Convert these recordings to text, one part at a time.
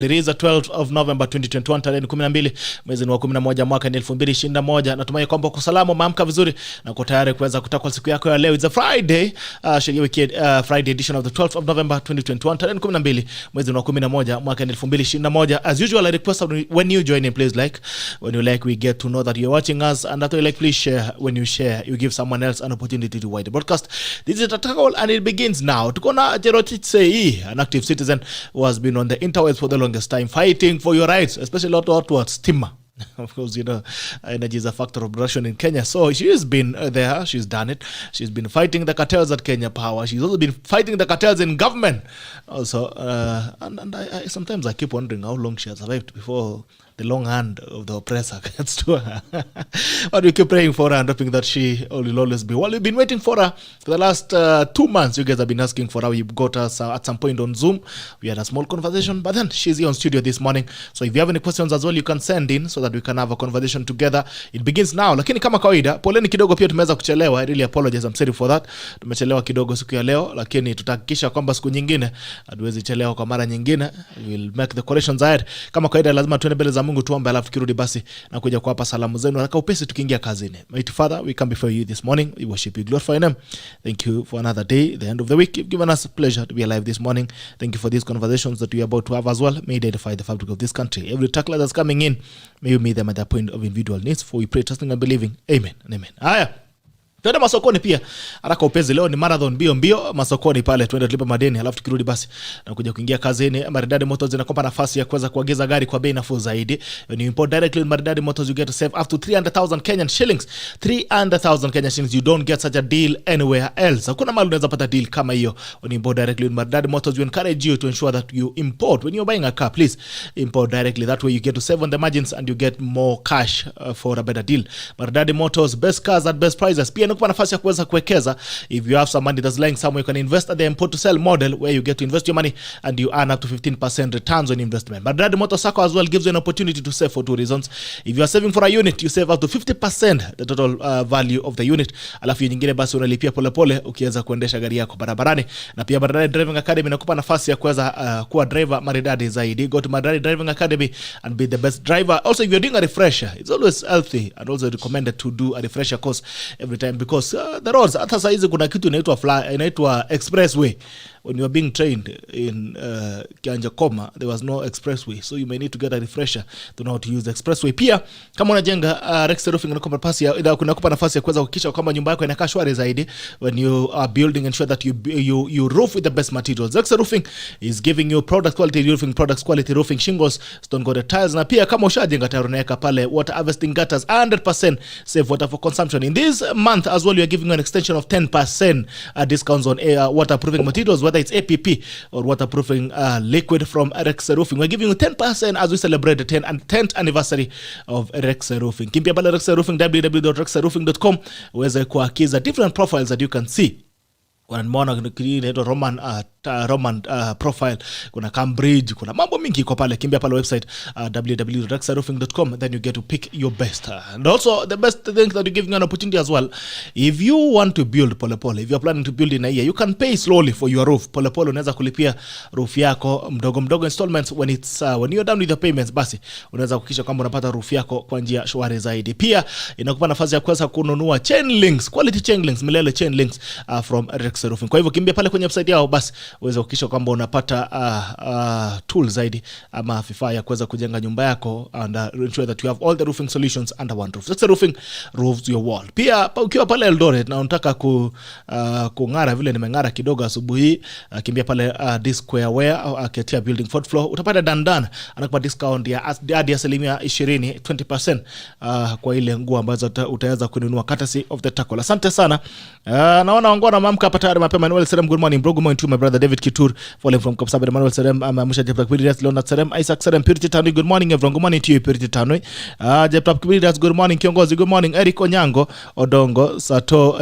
It is the 12th of November 2021, tarehe 12 mwezi wa 11 mwaka 2021. Natumai kwamba uko salama, umeamka vizuri na uko tayari kuweza kutakwa siku yako ya leo. It's a Friday, Sheria Wiki Friday edition of the 12th of November 2021, tarehe 12 mwezi wa 11 mwaka 2021. As usual, I request when you join in, please like. When you like, we get to know that you're watching us, and that way, like, please share. When you share, you give someone else an opportunity to watch the broadcast. This is a call and it begins now. Tukona JEROTICH SEII, an active citizen who has been on the interwebs for the longest time, fighting for your rights, especially a lot towards stigma. Of course, you know, energy is a factor of production in Kenya. So she has been there. She's done it. She's been fighting the cartels at Kenya Power. She's also been fighting the cartels in government. Also, and I sometimes I keep wondering how long she has survived before the long hand of the oppressor gets to her. But we keep praying for her and hoping that she will always be well. We've been waiting for her for the last 2 months. You guys have been asking for her. You got us at some point on Zoom. We had a small conversation, but then she's here on studio this morning. So if you have any questions as well, you can send in so that we can have a conversation together. It begins now. Lakini kama kawaida, poleni kidogo pia tumeweza kuchelewa. I really apologize. I'm sorry for that. Tumechelewa kidogo siku ya leo, lakini tutahakikisha kwamba siku nyingine hatuwezi chelewa kwa mara nyingine. We'll make the corrections ahead. Kama kawaida lazima tuende mbele za Mungu tuombe, alafu kirudi basi na kuja kuwapa salamu zenu haraka upesi tukiingia kazini. Mighty Father, we come before you this morning. We worship you, glorify your name. Thank you for another day, the end of the week. You've given us a pleasure to be alive this morning. Thank you for these conversations that we are about to have as well. May they edify the fabric of this country. Every tackler that's coming in, may you meet them at the point of individual needs. For we pray, trusting and believing. Amen and amen. Haya. Tuende masokoni pia. Haraka upezi, leo ni marathon mbio masokoni pale. Tuende tulipe madeni halafu tukirudi basi na kuja kuingia kazini. Maridadi Motors inakupa nafasi ya kuweza kuagiza gari kwa bei nafuu zaidi. When you import directly with Maridadi Motors, you get to save up to 300,000 Kenyan shillings. 300,000 Kenyan shillings. You don't get such a deal anywhere else. Hakuna mahali unaweza pata deal kama hiyo. When you import directly with Maridadi Motors, we encourage you to ensure that you import. When you're buying a car, please import directly. That way you get to save on the margins and you get more cash for a better deal. Maridadi Motors, best cars at best prices. Pia inakupa nafasi ya kuweza kuwekeza. If you have some money that's lying somewhere, you can invest at the import to sell model, where you get to invest your money and you earn up to 15% returns on investment. But Maridadi Motors Sacco as well gives you an opportunity to save for two reasons. If you are saving for a unit, you save up to 50% the total value of the unit. Alafu nyingine basi unalipia pole pole ukiweza kuendesha gari yako barabarani. Na pia Maridadi Driving Academy inakupa nafasi ya kuweza kuwa driver maridadi zaidi. Go to Maridadi Driving Academy and be the best driver. Also, if you're doing a refresher, it's always healthy and also recommended to do a refresher course every time, because the roads, hata saizi kuna kitu inaitwa expressway. When you are being trained in Kianja Koma, there was no expressway, so you may need to get a refresher to know how to use the expressway. Pia kama unajenga Rex Roofing inakupa nafasi ya kuweza kuhakikisha kwamba nyumba yako inakaa shwari zaidi. When you are building, ensure that you roof with the best materials. Rex Roofing is giving you product quality roofing products, quality roofing shingles, stone coated tiles, na pia kama ushajenga tayari unaweka pale water harvesting gutters, 100% save water for consumption. In this month as well, you are giving an extension of 10% discounts on waterproofing materials, whether it's APP or waterproofing liquid from Rex Roofing. We're giving you 10% as we celebrate the 10th anniversary of Rex Roofing. Kimbia pale Rex Roofing, www.rexroofing.com, uweze kuakiza different profiles that you can see. Kuna inaitwa Roman profile, kuna Cambridge, kuna mambo mingi kwa pale. Kimbia pale website www.rexroofing.com, then you get to pick your best. And also the best thing that you're giving an opportunity as well, if you want to build pole, if you're planning to build in a year, you can pay slowly for your roof. Pole unaweza kulipia roof yako mdogo installments. When you're done with the payments, basi unaweza kuhakikisha kwamba unapata roof yako kwa njia shwari zaidi. Pia inakupa nafasi ya kuweza kununua chain links, quality chain links, milele chain links from Rex Roofing. Kwa hivyo kimbia pale kwenye website yao, basi uweze kuhakikisha kwamba unapata tools zaidi ama vifaa ya kuweza kujenga nyumba yako, and ensure that you have all the roofing solutions under one roof. Rex Roofing roofs your wall. Pia ukiwa pale Eldoret na unataka kung'ara vile nimeng'ara kidogo asubuhi, kimbia pale D-Square Wear, Ketia Building 4th floor, utapata dandan anakupa discount ya hadi 20% kwa ile nguo ambazo utaweza kununua courtesy of the tackle. Asante sana. Naona wangona mamka hapa tayari mapema. Manuel Serem, good morning bro. Good morning to my brother David Kitur, following from Kapsabet. Manuel Serem, Musha Jeptak Piridas, Leonard Serem, Isaac Serem, Purity Tanui, good morning everyone. Good morning to you Purity Tanui. Jeptak Piridas, good morning Kiongozi, good morning Eric Onyango, Odongo, Sato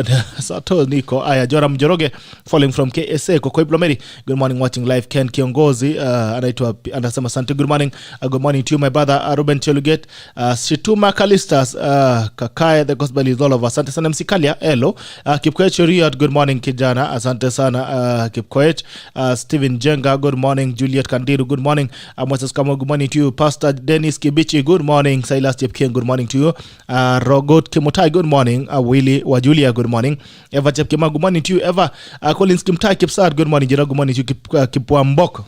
Niko, Aya Joram Joroge, following from KSA, Kokoi Blomeri, good morning watching live. Ken Kiongozi, anaitwa anasema asante, good morning. Good morning to you my brother Ruben Cheluget, Shituma Kalistas, Kakae, the gospel is all of us. Asante sana Msikalia, hello. Kipkwe Sheria, good morning kijana asante sana Kipkoech. Steven Jenga, good morning. Juliet Kandiru, good morning. Moses Kamo, good morning to you. Pastor Dennis Kibichi, good morning. Silas Jepkien, good morning to you. Rogot Kimutai, good morning. Willie Wajulia, good morning. Eva Jepkima, good morning to you. Eva Collins Kimtai Kipsad, good morning. Jira, good morning to you. Kipwambok.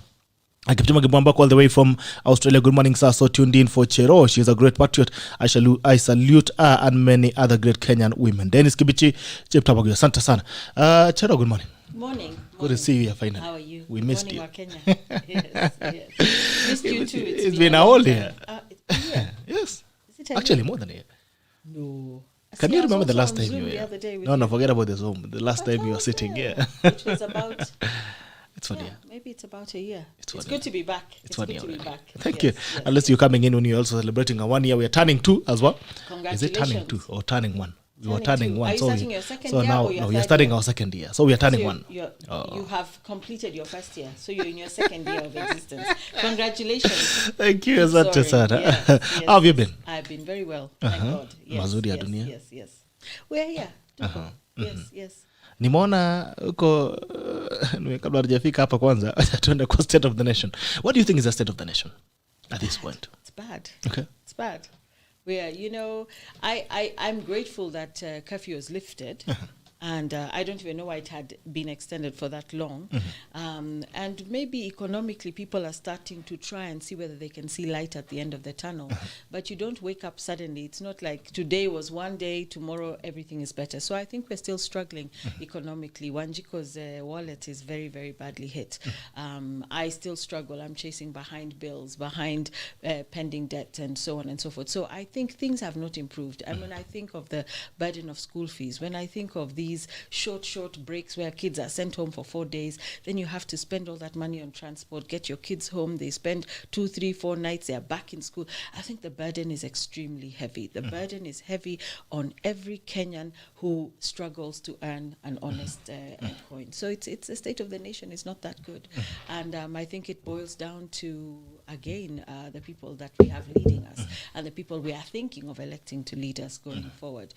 Kipchuma Kibwambok all the way from Australia. Good morning, sir. So tuned in for Chero. She's a great patriot. I salute her and many other great Kenyan women. Dennis Kibichi, Cheptabagyo. Santa sana. Chero, good morning. Morning. Good to see you here finally. How are you? We missed you. Kenya. Yes. Missed you too. It's been a whole year. Yes. Is it actually more than a year. No. Can you remember the last time you were here? No, forget about the Zoom. The last time you were sitting here. It was about... It's 1 year. Maybe it's about a year. It's good to be back. It's 1 year. Thank you. Yes. Unless you're coming in when you're also celebrating a 1 year. We're turning 2 as well. Congratulations. Is it turning 2 or turning 1? We were turning 1. Are you starting your second year? Now we're starting our second year. So we are turning 1. You have completed your first year. So you're in your second year of existence. Congratulations. Thank you, Asante sana. How have you been? I've been very well. Thank God. Mazuri ya dunia. Yes. We're here. Yes. Nimeona huko kabla hajafika hapa kwanza tuende kwa state of the nation. What do you think is the state of the nation at this point? It's bad. Okay. It's bad. Where, I'm grateful that curfew was lifted. And I don't even know why it had been extended for that long. And maybe economically people are starting to try and see whether they can see light at the end of the tunnel. But you don't wake up suddenly. It's not like today was one day, tomorrow everything is better. So I think we're still struggling economically. Wanjiko's wallet is very, very badly hit. I still struggle. I'm chasing behind bills, behind pending debt and so on and so forth. So I think things have not improved. And when I think of the burden of school fees, when I think of these short breaks where kids are sent home for 4 days, then you have to spend all that money on transport, get your kids home, they spend 2, 3, 4 nights, they're back in school. I think the burden is extremely heavy. The burden is heavy on every Kenyan who struggles to earn an honest coin. So it's the state of the nation is not that good. And I think it boils down to, again, the people that we have leading us and the people we are thinking of electing to lead us going forward.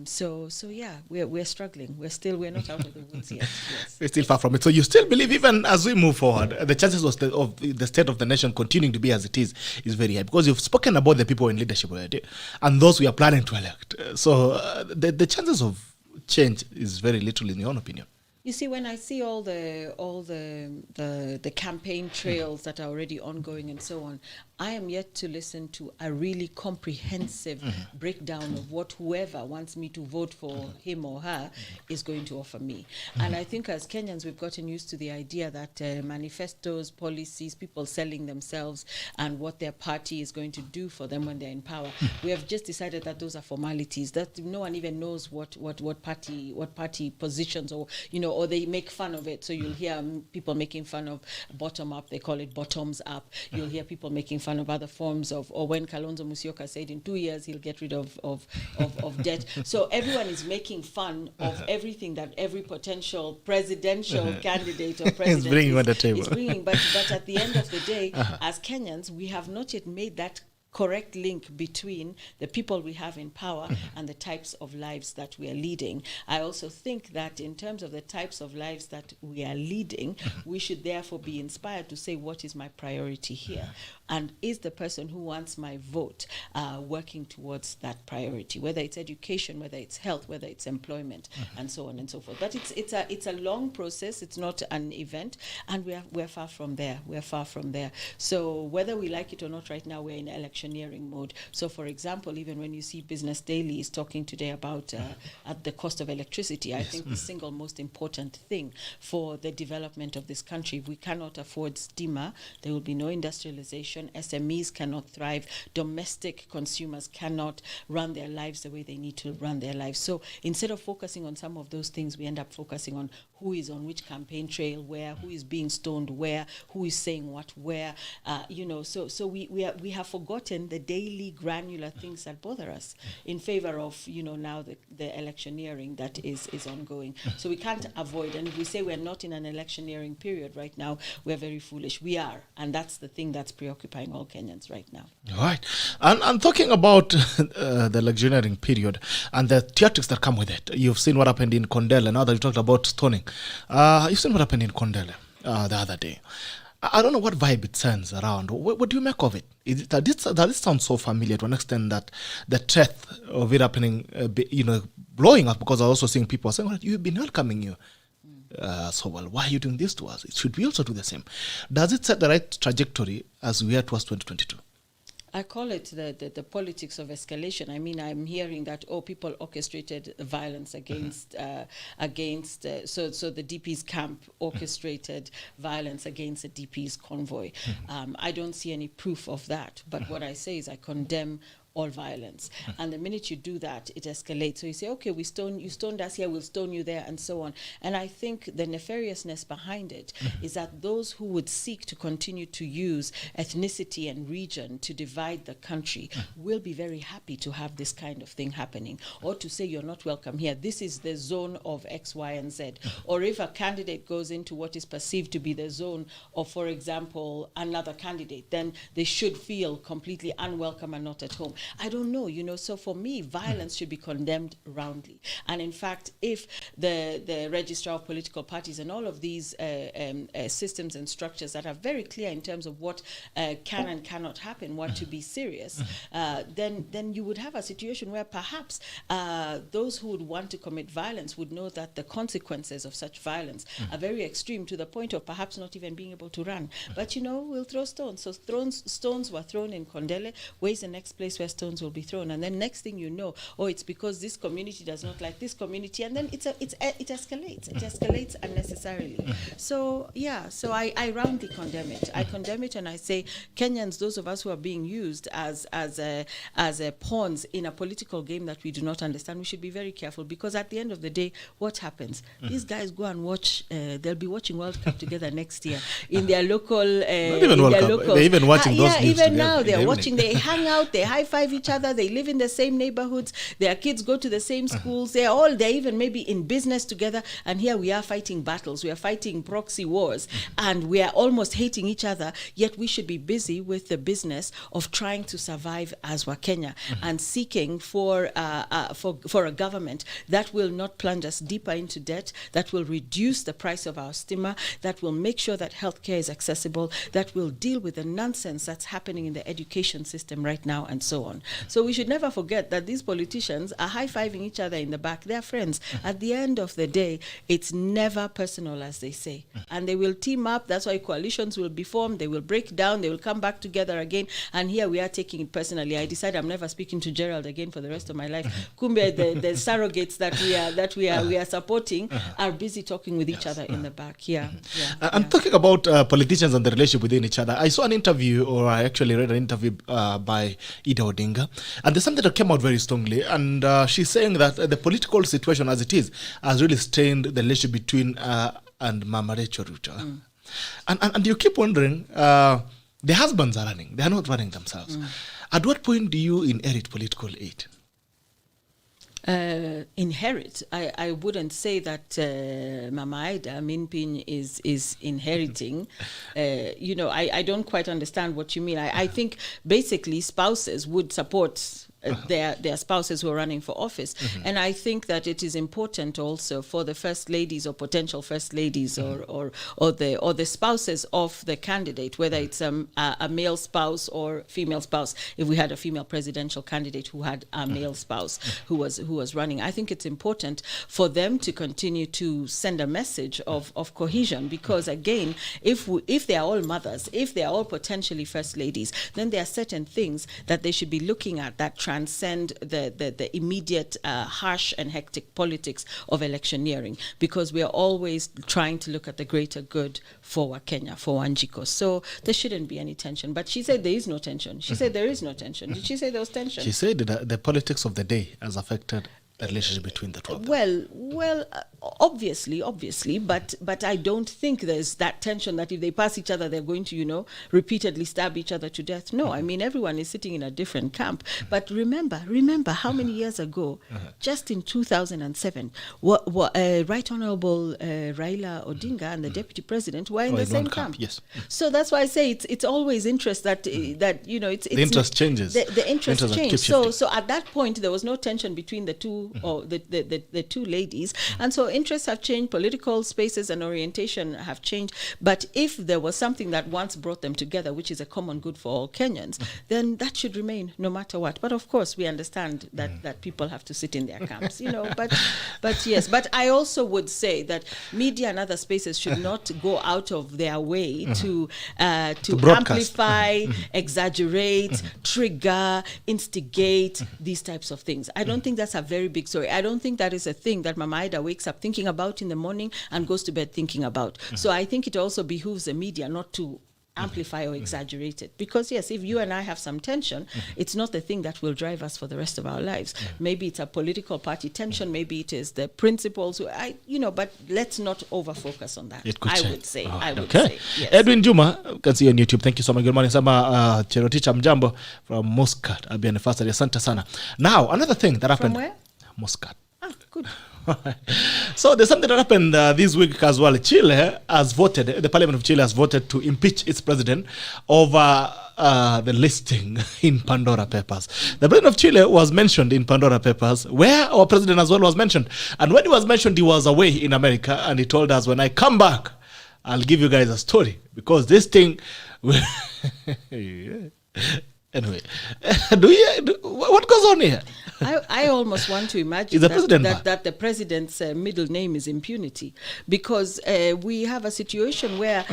So yeah, we're struggling. We're not out of the woods yet. Yes. We're still far from it. So you still believe even as we move forward, the chances of the state of the nation continuing to be as it is very high, because you've spoken about the people in leadership already and those we are planning to elect. So the chances of change is very little, in your own opinion. You see, when I see all the campaign trails that are already ongoing and so on, I am yet to listen to a really comprehensive breakdown of what whoever wants me to vote for him or her is going to offer me. And I think as Kenyans, we've gotten used to the idea that manifestos, policies, people selling themselves and what their party is going to do for them when they're in power. We have just decided that those are formalities, that no one even knows what party positions or they make fun of it. So you'll hear people making fun of bottom up, they call it bottoms up. You'll hear people making fun of other forms of, or when Kalonzo Musyoka said in 2 years he'll get rid of debt. So everyone is making fun of everything that every potential presidential candidate or president is bringing on the table. But at the end of the day, as Kenyans, we have not yet made that correct link between the people we have in power and the types of lives that we are leading. I also think that in terms of the types of lives that we are leading, we should therefore be inspired to say, what is my priority here? And is the person who wants my vote working towards that priority, whether it's education, whether it's health, whether it's employment, and so on and so forth. But it's a long process. It's not an event, and we're far from there. We're far from there. So whether we like it or not, right now we're in electioneering mode. So, for example, even when you see Business Daily is talking today about at the cost of electricity, I think the single most important thing for the development of this country, if we cannot afford steamer, there will be no industrialization. SMEs cannot thrive. Domestic consumers cannot run their lives the way they need to run their lives. So instead of focusing on some of those things, we end up focusing on who is on which campaign trail where, who is being stoned where, who is saying what where. So we have forgotten the daily granular things that bother us in favor of now the electioneering that is ongoing. So we can't avoid, and if we say we're not in an electioneering period right now, we're very foolish. We are, and that's the thing that's preoccupying all Kenyans right now. All right. And talking about the electioneering period and the theatrics that come with it, you've seen what happened in Condell, and now that you talked about stoning, You've seen what happened in Kondele the other day. I don't know what vibe it sends around. What do you make of it? Does this sound so familiar to an extent that the threat of it happening, blowing up? Because I was also seeing people saying, well, you've been welcoming you. So, well, why are you doing this to us? It should we also do the same? Does it set the right trajectory as we are towards 2022? I call it the politics of escalation. I mean, I'm hearing that, people orchestrated violence against, so the DP's camp orchestrated violence against the DP's convoy. I don't see any proof of that. But what I say is I condemn all violence. And the minute you do that, it escalates. So you say, okay, you stoned us here, we'll stone you there, and so on. And I think the nefariousness behind it is that those who would seek to continue to use ethnicity and region to divide the country will be very happy to have this kind of thing happening, or to say you're not welcome here. This is the zone of X, Y, and Z. Or if a candidate goes into what is perceived to be the zone of, for example, another candidate, then they should feel completely unwelcome and not at home. I don't know, so for me, violence should be condemned roundly. And in fact, if the Registrar of Political Parties and all of these systems and structures that are very clear in terms of what can and cannot happen, what to be serious, then you would have a situation where perhaps those who would want to commit violence would know that the consequences of such violence are very extreme, to the point of perhaps not even being able to run. But, we'll throw stones. So stones were thrown in Kondele. Where's the next place where stones will be thrown? And then next thing you know, it's because this community does not like this community, and then it escalates. It escalates unnecessarily. So I roundly condemn it. I condemn it, and I say, Kenyans, those of us who are being used as pawns in a political game that we do not understand, we should be very careful, because at the end of the day, what happens? These guys go and watch. They'll be watching World Cup together next year in their local. Not even World Cup. They're even watching those games even together. Now they're watching. They hang out. They high five each other. They live in the same neighborhoods. Their kids go to the same schools. They're even maybe in business together. And here we are fighting battles. We are fighting proxy wars, and we are almost hating each other. Yet we should be busy with the business of trying to survive as Wakenya and seeking for a government that will not plunge us deeper into debt, that will reduce the price of our stima, that will make sure that healthcare is accessible, that will deal with the nonsense that's happening in the education system right now, and so on. So we should never forget that these politicians are high-fiving each other in the back. They're friends. At the end of the day, it's never personal, as they say. And they will team up. That's why coalitions will be formed. They will break down. They will come back together again. And here we are taking it personally. I decide I'm never speaking to Gerald again for the rest of my life. Kumbe, the surrogates that we are supporting are busy talking with each other in the back. And talking about politicians and the relationship within each other, I saw an interview, or I actually read an interview by Ida Odinga, and there's something that came out very strongly, and she's saying that the political situation as it is has really strained the relationship between and Mama Rachel Ruto. And you keep wondering, the husbands are running, they are not running themselves. At what point do you inherit political aid? Inherit. I wouldn't say that Mama Ida Minpin is inheriting. I don't quite understand what you mean. I think basically spouses would support their spouses who are running for office. And I think that it is important also for the first ladies or potential first ladies or the spouses of the candidate, whether it's a male spouse or female spouse. If we had a female presidential candidate who had a male spouse who was running, I think it's important for them to continue to send a message of cohesion, because again, if they are all mothers, if they are all potentially first ladies, then there are certain things that they should be looking at that transcend the immediate harsh and hectic politics of electioneering, because we are always trying to look at the greater good for Kenya, for Wanjiko. So there shouldn't be any tension. But she said there is no tension. She said there is no tension. Did she say there was tension? She said that the politics of the day has affected the relationship between the two of them. Well, obviously, but I don't think there's that tension that if they pass each other, they're going to, repeatedly stab each other to death. No, I mean, everyone is sitting in a different camp. But remember how many years ago, just in 2007, Right Honorable Raila Odinga and the Deputy President were in the same camp. Yes. So that's why I say it's always interest that it's the interest changes. The interest changes. So at that point, there was no tension between the two two, or the two ladies. And so interests have changed, political spaces and orientation have changed. But if there was something that once brought them together, which is a common good for all Kenyans, then that should remain no matter what. But of course, we understand that people have to sit in their camps, but yes. But I also would say that media and other spaces should not go out of their way to amplify, exaggerate, trigger, instigate these types of things. I don't think that's a very big story. I don't think that is a thing that Mama Ida wakes up thinking about in the morning and goes to bed thinking about. So I think it also behooves the media not to amplify or exaggerate it, because yes, if you and I have some tension, it's not the thing that will drive us for the rest of our lives. Maybe it's a political party tension, maybe it is the principles, but let's not over focus on that. I would say. Yes. Edwin Juma, you can see on YouTube. Thank you so much. Good morning. Sama Cherotich Mjambo from Muscat. Happy anniversary. Asante sana. Now, another thing that happened. From where? Muscat. Ah, good. So there's something that happened this week as well. Chile has voted, the Parliament of Chile has voted to impeach its president over the listing in Pandora Papers. The president of Chile was mentioned in Pandora Papers, where our president as well was mentioned. And when he was mentioned, he was away in America, and he told us, when I come back, I'll give you guys a story, because this thing will anyway, what goes on here? I almost want to imagine that the president's middle name is impunity, because we have a situation where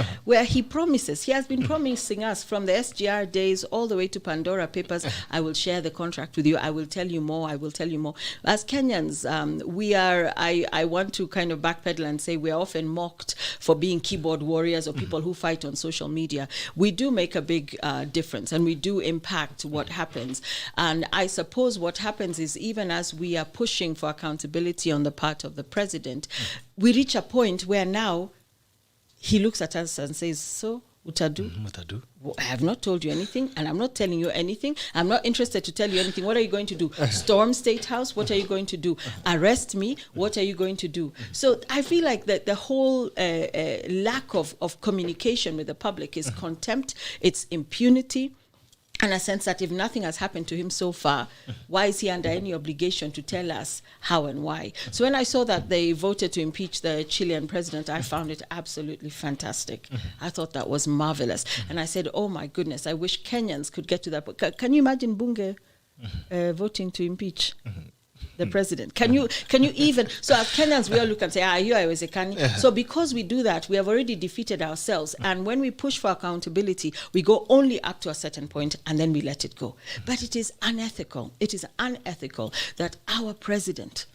he promises, he has been promising us from the SGR days all the way to Pandora Papers, I will share the contract with you, I will tell you more, I will tell you more. As Kenyans, I want to kind of backpedal and say we are often mocked for being keyboard warriors or people who fight on social media. We do make a big difference, and we do impact what happens. And I suppose what happens is, even as we are pushing for accountability on the part of the president, we reach a point where now he looks at us and says, so, utadu? Utadu? I have not told you anything, and I'm not telling you anything. I'm not interested to tell you anything. What are you going to do? Storm State House? What are you going to do? Arrest me? What are you going to do? So I feel like that the whole lack of communication with the public is contempt, it's impunity, and a sense that if nothing has happened to him so far, why is he under any obligation to tell us how and why? So when I saw that they voted to impeach the Chilean president, I found it absolutely fantastic. I thought that was marvelous. And I said, oh my goodness, I wish Kenyans could get to that. Can you imagine Bunge voting to impeach the president? Can you even, so as Kenyans, we all look and say, here I was a Kani. So because we do that, we have already defeated ourselves. And when we push for accountability, we go only up to a certain point and then we let it go. But it is unethical. It is unethical that our president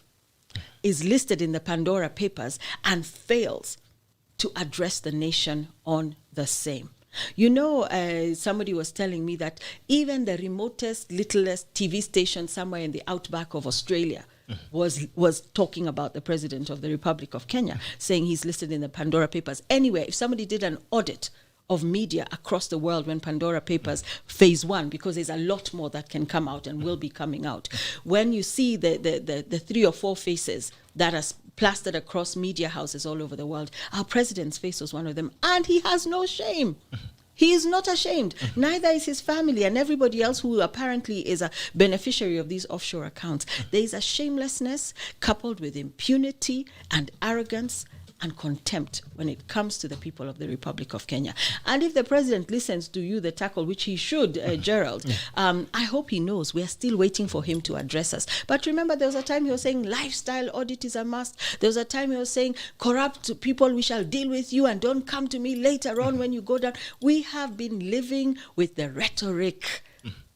is listed in the Pandora Papers and fails to address the nation on the same. Somebody was telling me that even the remotest, littlest TV station somewhere in the outback of Australia was talking about the president of the Republic of Kenya, saying he's listed in the Pandora Papers. Anyway, if somebody did an audit of media across the world when Pandora Papers phase 1, because there's a lot more that can come out and will be coming out. When you see the 3 or 4 faces that are plastered across media houses all over the world, our president's face was one of them, and he has no shame. He is not ashamed. Neither is his family and everybody else who apparently is a beneficiary of these offshore accounts. There is a shamelessness coupled with impunity and arrogance and contempt when it comes to the people of the Republic of Kenya. And if the president listens to you, the tackle, which he should, Gerald, I hope he knows we are still waiting for him to address us. But remember, there was a time he was saying lifestyle audit is a must. There was a time he was saying corrupt people, we shall deal with you and don't come to me later on when you go down. We have been living with the rhetoric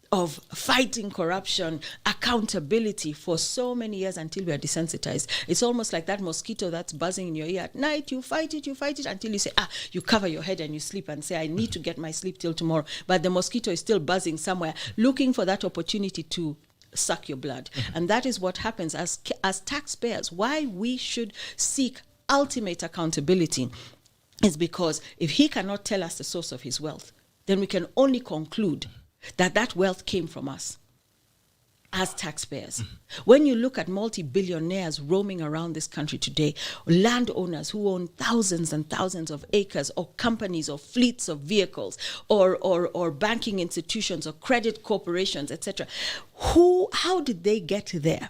of fighting corruption, accountability for so many years until we are desensitized. It's almost like that mosquito that's buzzing in your ear at night. You fight it until you say, you cover your head and you sleep and say, I need to get my sleep till tomorrow. But the mosquito is still buzzing somewhere, looking for that opportunity to suck your blood. And that is what happens as taxpayers. Why we should seek ultimate accountability is because if he cannot tell us the source of his wealth, then we can only conclude that wealth came from us as taxpayers. When you look at multi-billionaires roaming around this country today, landowners who own thousands and thousands of acres, or companies or fleets of vehicles, or banking institutions or credit corporations, etc., how did they get there?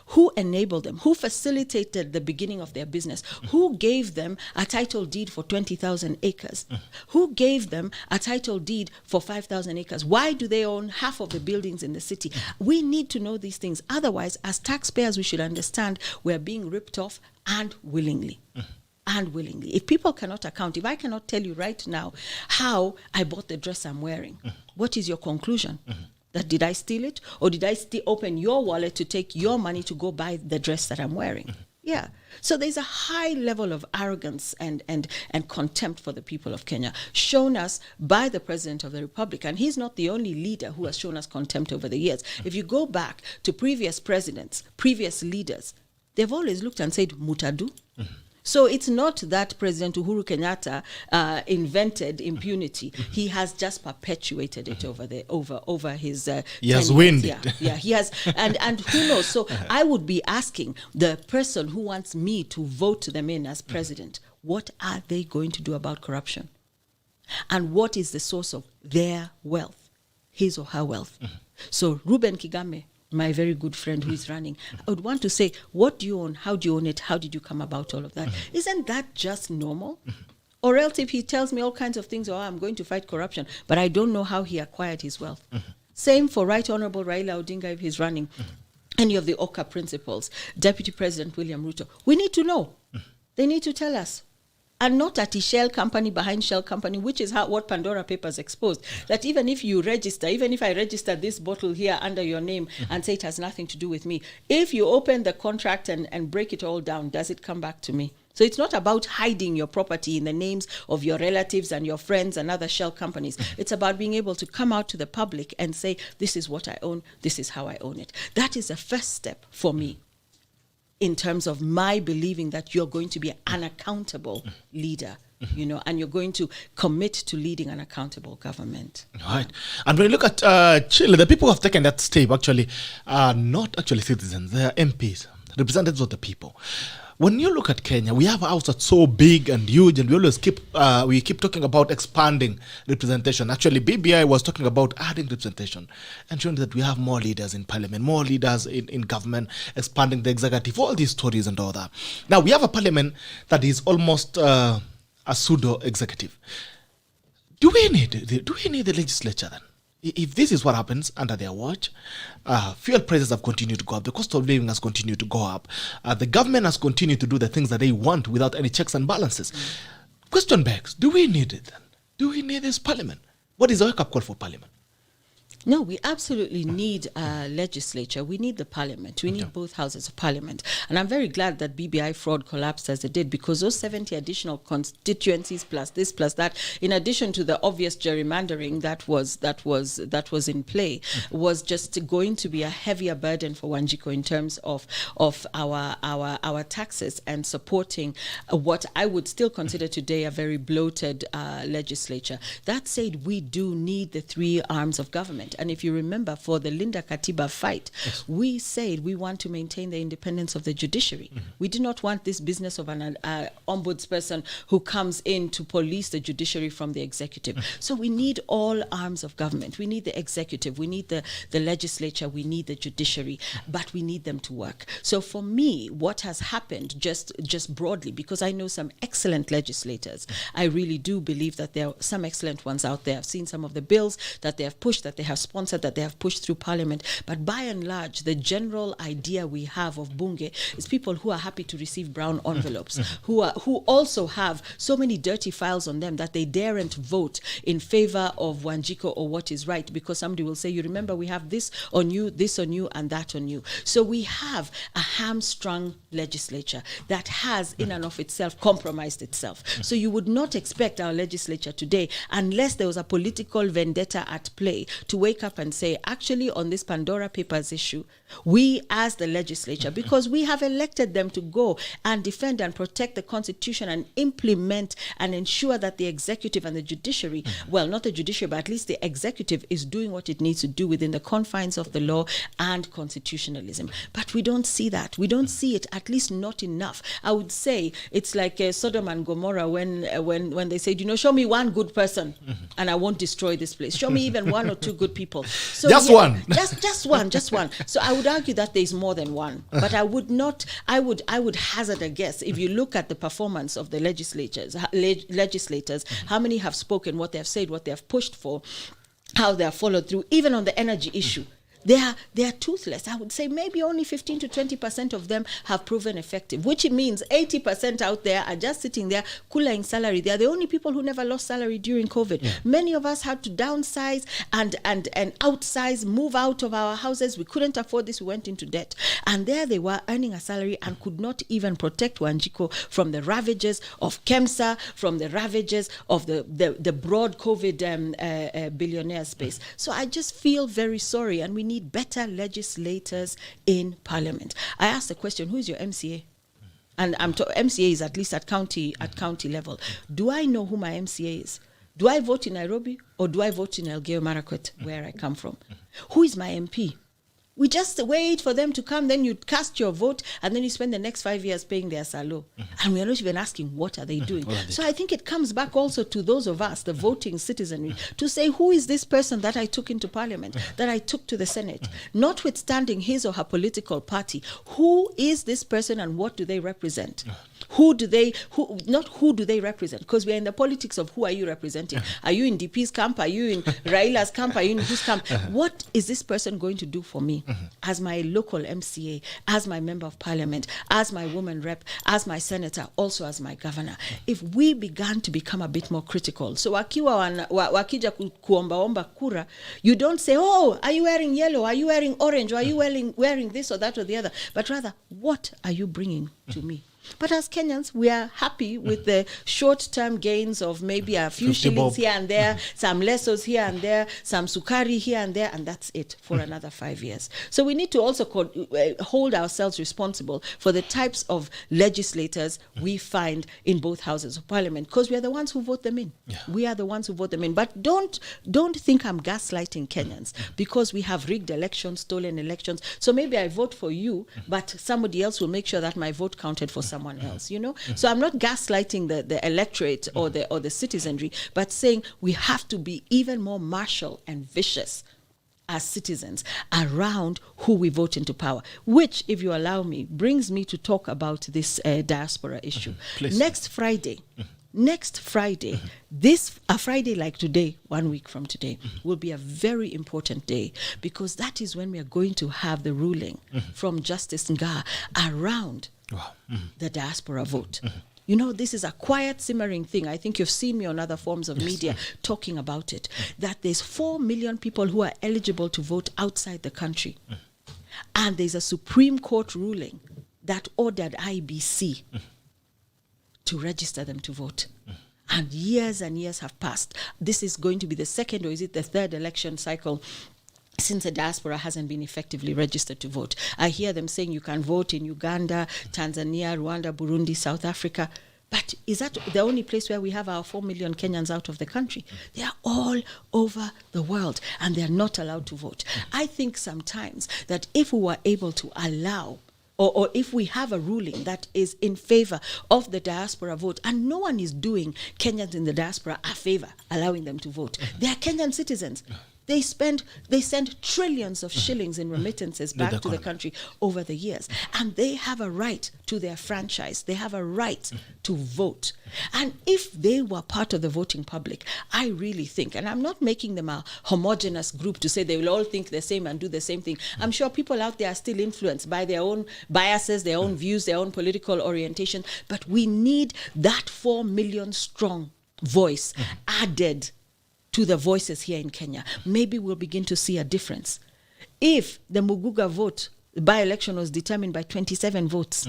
Who enabled them? Who facilitated the beginning of their business? Who gave them a title deed for 20,000 acres? Who gave them a title deed for 5,000 acres? Why do they own half of the buildings in the city? We need to know these things. Otherwise, as taxpayers, we should understand we're being ripped off, and willingly. And willingly. If people cannot account, if I cannot tell you right now how I bought the dress I'm wearing, what is your conclusion? That did I steal it? Or did I open your wallet to take your money to go buy the dress that I'm wearing? Yeah. So there's a high level of arrogance and contempt for the people of Kenya shown us by the President of the Republic. And he's not the only leader who has shown us contempt over the years. If you go back to previous presidents, previous leaders, they've always looked and said, Mutadu. So it's not that President Uhuru Kenyatta invented impunity. He has just perpetuated it over his. He has wind it. Yeah, he has, and who knows? So I would be asking the person who wants me to vote them in as president, what are they going to do about corruption, and what is the source of their wealth, his or her wealth? So Reuben Kigame, my very good friend who is running, I would want to say, what do you own? How do you own it? How did you come about all of that? Isn't that just normal? Or else if he tells me all kinds of things, I'm going to fight corruption, but I don't know how he acquired his wealth. Same for Right Honorable Raila Odinga if he's running. Any of the OCA principals, Deputy President William Ruto. We need to know. They need to tell us. And not at a shell company behind shell company, which is what Pandora Papers exposed. That even if you register, even if I register this bottle here under your name and say it has nothing to do with me, if you open the contract and break it all down, does it come back to me? So it's not about hiding your property in the names of your relatives and your friends and other shell companies. It's about being able to come out to the public and say, this is what I own, this is how I own it. That is a first step for me, in terms of my believing that you're going to be an accountable leader, and you're going to commit to leading an accountable government. Right. And when you look at Chile, the people who have taken that step actually are not actually citizens. They are MPs, representatives of the people. When you look at Kenya, we have a house that's so big and huge, and we always keep talking about expanding representation. Actually, BBI was talking about adding representation and showing that we have more leaders in parliament, more leaders in government, expanding the executive, all these stories and all that. Now, we have a parliament that is almost a pseudo-executive. Do we need the legislature then? If this is what happens under their watch, fuel prices have continued to go up. The cost of living has continued to go up. The government has continued to do the things that they want without any checks and balances. Question begs, do we need it then? Do we need this parliament? What is the wake-up call for parliament? No, we absolutely need a legislature. We need the parliament. We need both houses of parliament. And I'm very glad that BBI fraud collapsed as it did, because those 70 additional constituencies plus this plus that, in addition to the obvious gerrymandering that was in play, was just going to be a heavier burden for Wanjiko in terms of our taxes and supporting what I would still consider today a very bloated legislature. That said, we do need the three arms of government. And if you remember, for the Linda Katiba fight, we said we want to maintain the independence of the judiciary. We do not want this business of an ombudsperson who comes in to police the judiciary from the executive. So we need all arms of government. We need the executive, we need the legislature, we need the judiciary, but we need them to work. So for me, what has happened just broadly, because I know some excellent legislators, I really do believe that there are some excellent ones out there. I've seen some of the bills that they have pushed, that they have sponsored, that they have pushed through parliament. But by and large, the general idea we have of Bunge is people who are happy to receive brown envelopes, who also have so many dirty files on them that they daren't vote in favor of Wanjiko or what is right, because somebody will say, you remember we have this on you, and that on you. So we have a hamstrung legislature that has in and of itself compromised itself. So you would not expect our legislature today, unless there was a political vendetta at play, to wake up and say, actually, on this Pandora Papers issue, we as the legislature, because we have elected them to go and defend and protect the Constitution and implement and ensure that the executive and the judiciary, well, not the judiciary, but at least the executive is doing what it needs to do within the confines of the law and constitutionalism. But we don't see that. We don't see it, at least not enough. I would say it's like Sodom and Gomorrah when they said, show me one good person and I won't destroy this place. Show me even one or two good people people. So Just one. Just one. So I would argue that there's more than one. But I would hazard a guess. If you look at the performance of the legislators, how many have spoken, what they have said, what they have pushed for, how they have followed through, even on the energy issue. They are toothless. I would say maybe only 15 to 20% of them have proven effective, which means 80% out there are just sitting there cooling salary. They are the only people who never lost salary during COVID. Yeah. Many of us had to downsize and outsize, move out of our houses. We couldn't afford this. We went into debt. And there they were earning a salary and could not even protect Wanjiko from the ravages of KEMSA, from the ravages of the broad COVID billionaire space. So I just feel very sorry, and we need better legislators in Parliament. I asked the question, who is your MCA? And MCA is at least at county level. Do I know who my MCA is? Do I vote in Nairobi or do I vote in Elgeyo Marakwet, where I come from? Who is my MP? We just wait for them to come, then you cast your vote, and then you spend the next 5 years paying their salo. And we are not even asking, what are they doing? So I think it comes back also to those of us, the voting citizenry, to say, who is this person that I took into Parliament, that I took to the Senate? Notwithstanding his or her political party, who is this person and what do they represent? Who do they represent? Because we are in the politics of who are you representing? Are you in DP's camp? Are you in Raila's camp? Are you in whose camp? What is this person going to do for me as my local MCA, as my member of Parliament, as my woman rep, as my senator, also as my governor? If we began to become a bit more critical, so wakija kuomba kura, you don't say, oh, are you wearing yellow? Are you wearing orange? Or are you wearing this or that or the other? But rather, what are you bringing to me? But as Kenyans, we are happy with the short-term gains of maybe a few shillings here and there, some lesos here and there, some sukari here and there, and that's it for another 5 years. So we need to also hold ourselves responsible for the types of legislators we find in both houses of Parliament, because we are the ones who vote them in. Yeah. We are the ones who vote them in. But don't think I'm gaslighting Kenyans because we have rigged elections, stolen elections. So maybe I vote for you, but somebody else will make sure that my vote counted for someone else, you know? So I'm not gaslighting the electorate or the citizenry, but saying we have to be even more martial and vicious as citizens around who we vote into power, which, if you allow me, brings me to talk about this diaspora issue. Next Friday, a Friday like today, 1 week from today, will be a very important day, because that is when we are going to have the ruling from Justice Nga around the diaspora vote. You know, this is a quiet, simmering thing. I think you've seen me on other forms of media talking about it, that there's 4 million people who are eligible to vote outside the country. And there's a Supreme Court ruling that ordered IBC to register them to vote. And years have passed. This is going to be the second, or is it the third election cycle since the diaspora hasn't been effectively registered to vote. I hear them saying you can vote in Uganda, Tanzania, Rwanda, Burundi, South Africa. But is that the only place where we have our 4 million Kenyans out of the country? They are all over the world, and they are not allowed to vote. I think sometimes that if we were able to allow, or if we have a ruling that is in favor of the diaspora vote, and no one is doing Kenyans in the diaspora a favor, allowing them to vote. They are Kenyan citizens. They send trillions of shillings in remittances back to the country over the years. And they have a right to their franchise. They have a right to vote. And if they were part of the voting public, I really think, and I'm not making them a homogenous group to say they will all think the same and do the same thing. I'm sure people out there are still influenced by their own biases, their own views, their own political orientation. But we need that 4 million strong voice added to the voices here in Kenya. Maybe we'll begin to see a difference. If the Muguga vote, the by-election, was determined by 27 votes,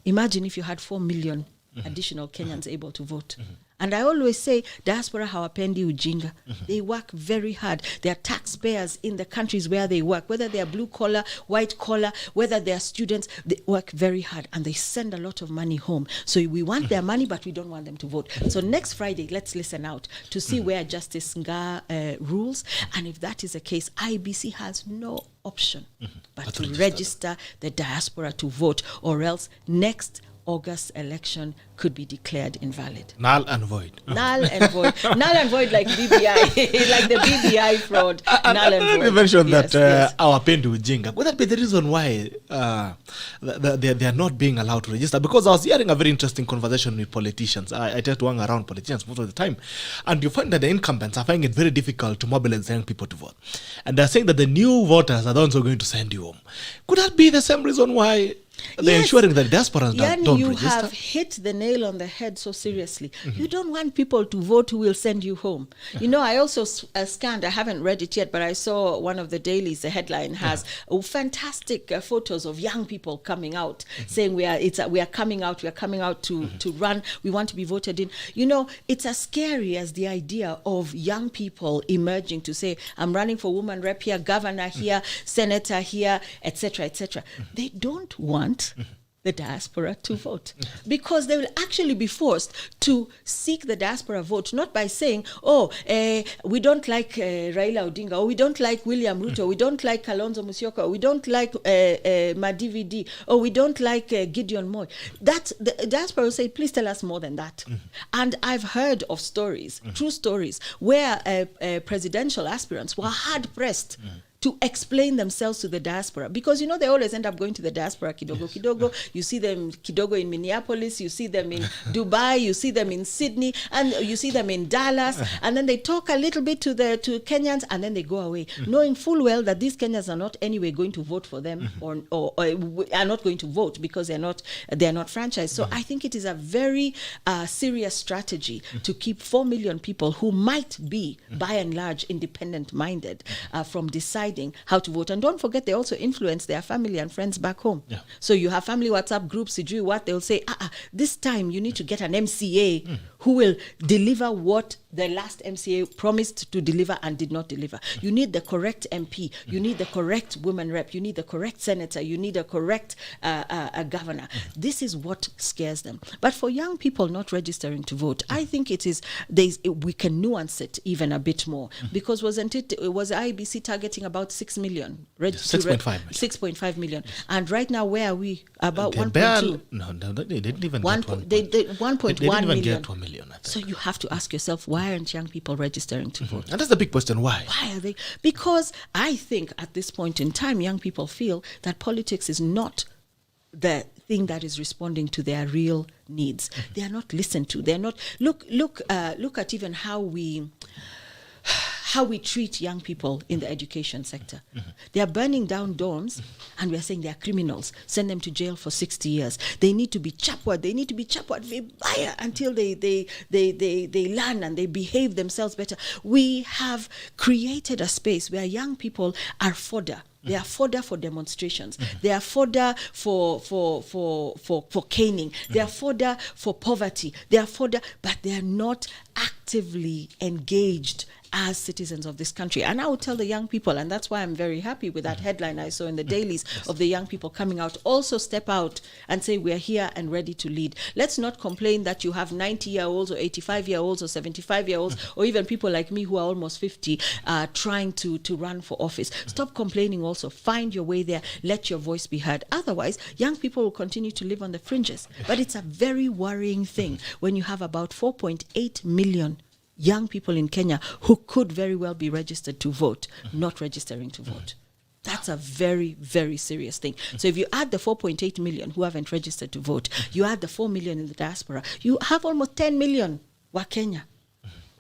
imagine if you had 4 million additional Kenyans able to vote. And I always say, diaspora hawapendi ujinga. They work very hard. They are taxpayers in the countries where they work, whether they are blue collar, white collar, whether they are students, they work very hard and they send a lot of money home. So we want their money, but we don't want them to vote. So next Friday, let's listen out to see where Justice Nga rules. And if that is the case, IBC has no option but to register the diaspora to vote, or else next August election could be declared invalid. Null and void. Null and void. Null and void like BBI, like the BBI fraud. Null and void. You mentioned Yes, that yes. our Pendi Ujinga. Would that be the reason why they are not being allowed to register? Because I was hearing a very interesting conversation with politicians. I tend to hang around politicians most of the time. And you find that the incumbents are finding it very difficult to mobilize young people to vote. And they're saying that the new voters are the ones who are going to send you home. Could that be the same reason why they're ensuring that diasporans don't you register? have hit the nail on the head so seriously. You don't want people to vote who will send you home. You know, I also scanned, I haven't read it yet, but I saw one of the dailies, the headline has fantastic photos of young people coming out, saying we are coming out to run, we want to be voted in. You know, it's as scary as the idea of young people emerging to say, I'm running for woman rep here, governor here, senator here, etc., etc. They don't want the diaspora to vote, because they will actually be forced to seek the diaspora vote, not by saying, we don't like Raila Odinga, or we don't like William Ruto, we don't like Kalonzo Musyoka, or we don't like Madividi, or we don't like Gideon Moi. That the diaspora will say, please tell us more than that. And I've heard of stories, true stories, where presidential aspirants were hard pressed to explain themselves to the diaspora, because you know they always end up going to the diaspora kidogo. You see them kidogo in Minneapolis, you see them in Dubai, you see them in Sydney, and you see them in Dallas, and then they talk a little bit to Kenyans, and then they go away, knowing full well that these Kenyans are not anyway going to vote for them, or are not going to vote because they're not franchised. So I think it is a very serious strategy to keep 4 million people who might be by and large independent minded from deciding how to vote. And don't forget, they also influence their family and friends back home. So you have family WhatsApp groups, they'll say, this time you need to get an MCA who will deliver what the last MCA promised to deliver and did not deliver. You need the correct MP, you need the correct woman rep, you need the correct senator, you need a correct governor. This is what scares them. But for young people not registering to vote, I think we can nuance it even a bit more, because was IEBC targeting about 6 million? 6.5 million. And right now, where are we? About 1.2. No, they didn't even get They did 1.1 million. Get to a million, I think. So you have to ask yourself, why aren't young people registering to vote? And that's the big question, why? Why are they? Because I think at this point in time, young people feel that politics is not the thing that is responding to their real needs. They are not listened to. They're not. Look at even how we treat young people in the education sector. They are burning down dorms, and we are saying they are criminals. Send them to jail for 60 years. They need to be chapwad. They need to be chapwad vibaya until they learn and they behave themselves better. We have created a space where young people are fodder. They are fodder for demonstrations. They are fodder for caning. They are fodder for poverty. They are fodder, but they are not actively engaged as citizens of this country. And I would tell the young people, and that's why I'm very happy with that headline I saw in the dailies of the young people coming out, also step out and say we're here and ready to lead. Let's not complain that you have 90-year-olds or 85-year-olds or 75-year-olds or even people like me who are almost 50 trying to run for office. Stop complaining also. Find your way there. Let your voice be heard. Otherwise, young people will continue to live on the fringes. But it's a very worrying thing when you have about 4.8 million young people in Kenya who could very well be registered to vote, not registering to vote. That's a very, very serious thing. So if you add the 4.8 million who haven't registered to vote, you add the 4 million in the diaspora, you have almost 10 million wa Kenya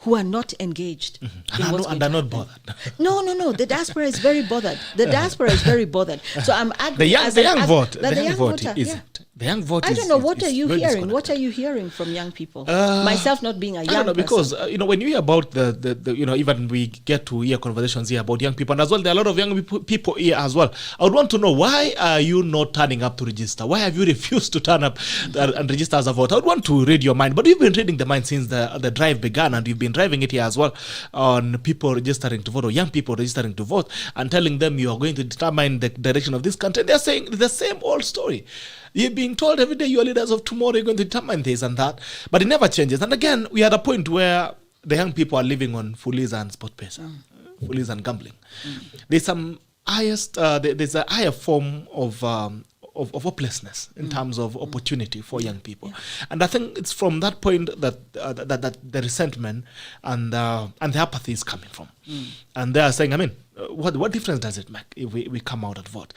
who are not engaged. And are not bothered. No. The diaspora is very bothered. So I'm the young vote. The young vote isn't. The young vote. I don't know. What are you hearing? What are you hearing from young people? Myself not being a young person. I don't know, because when you hear about the even we get to hear conversations here about young people, and as well there are a lot of young people here as well. I would want to know, why are you not turning up to register? Why have you refused to turn up and register as a voter? I would want to read your mind, but you've been reading the mind since the drive began, and you've been driving it here as well on people registering to vote, or young people registering to vote, and telling them you are going to determine the direction of this country. They're saying the same old story. You're being told every day you're leaders of tomorrow, you're going to determine this and that, but it never changes. And again, we are at a point where the young people are living on Fuliza and sport pesa, Fuliza and gambling. There's some there's a higher form of hopelessness in terms of opportunity for young people. And I think it's from that point that that the resentment and the apathy is coming from. And they are saying, I mean, what difference does it make if we come out and vote?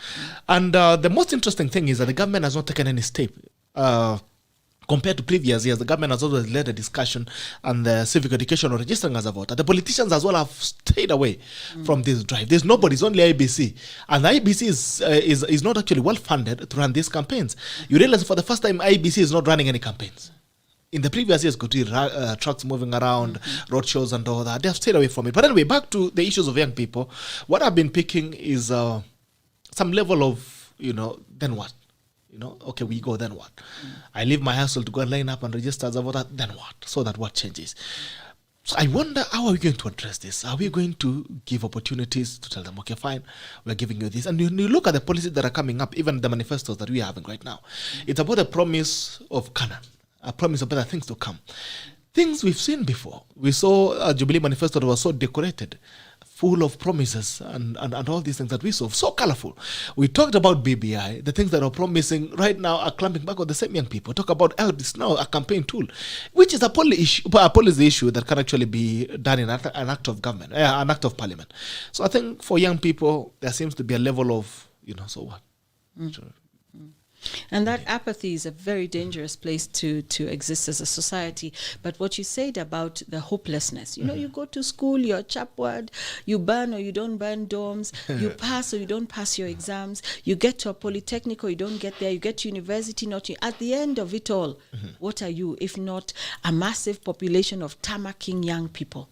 And the most interesting thing is that the government has not taken any step. Compared to previous years, the government has always led a discussion on the civic education or registering as a voter. The politicians as well have stayed away from this drive. There's nobody, it's only IBC. And the IBC is not actually well funded to run these campaigns. You realize for the first time, IBC is not running any campaigns. In the previous years, could see trucks moving around, road shows and all that. They have stayed away from it. But anyway, back to the issues of young people. What I've been picking is some level of, then what? Okay, we go, then what? I leave my hustle to go and line up and register as a voter, then what? So that what changes? So I wonder, how are we going to address this? Are we going to give opportunities to tell them, okay, fine, we're giving you this? And you look at the policies that are coming up, even the manifestos that we are having right now. It's about a promise of Canaan, a promise of better things to come. Things we've seen before. We saw a Jubilee manifesto that was so decorated, full of promises and all these things that we saw, so colorful. We talked about BBI, the things that are promising right now are clamping back on the same young people. Talk about ELBIS now, a campaign tool, which is a policy issue that can actually be done in an act of government, an act of parliament. So I think for young people, there seems to be a level of, so what? Sure. And that apathy is a very dangerous place to exist as a society. But what you said about the hopelessness, you go to school, you're chapward, you burn or you don't burn dorms, you pass or you don't pass your exams, you get to a polytechnic or you don't get there, you get to university, at the end of it all, what are you, if not a massive population of tamaking young people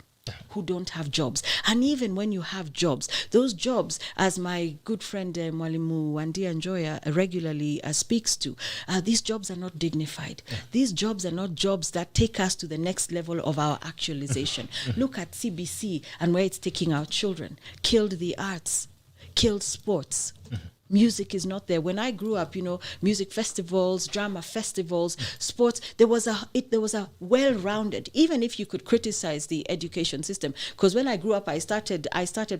who don't have jobs? And even when you have jobs, those jobs, as my good friend Mwalimu Wandia Njoya regularly speaks to, these jobs are not dignified. These jobs are not jobs that take us to the next level of our actualization. Look at CBC and where it's taking our children. Killed the arts, killed sports. Music is not there. When I grew up, music festivals, drama festivals, sports, there was a well-rounded, even if you could criticize the education system, because when I grew up, I started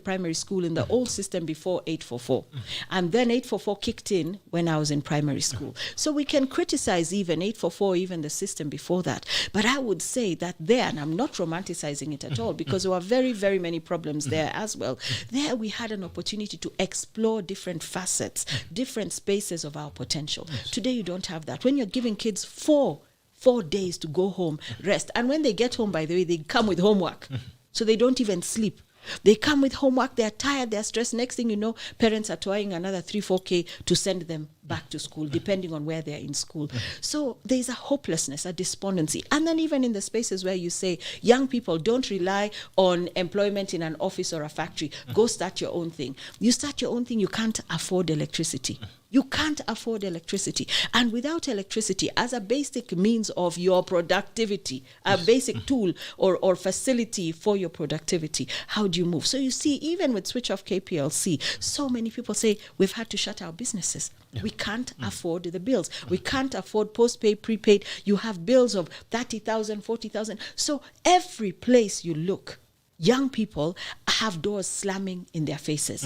primary school in the old system before 844. And then 844 kicked in when I was in primary school. So we can criticize even 844, even the system before that. But I would say that there, and I'm not romanticizing it at all, because there were very, very many problems there as well. There we had an opportunity to explore different facets, different spaces of our potential. Today you don't have that. When you're giving kids four days to go home, rest, and when they get home, by the way, they come with homework, so they don't even sleep. They come with homework, they're tired, they're stressed. Next thing you know, parents are towing another 3-4K to send them back to school, depending on where they're in school. So there's a hopelessness, a despondency. And then even in the spaces where you say, young people, don't rely on employment in an office or a factory. Go start your own thing. You start your own thing, you can't afford electricity. You can't afford electricity. And without electricity, as a basic means of your productivity, a basic tool or facility for your productivity, how do you move? So you see, even with switch off KPLC, so many people say, we've had to shut our businesses. We can't afford the bills. We can't afford postpaid, prepaid. You have bills of 30,000, 40,000. So every place you look, young people have doors slamming in their faces,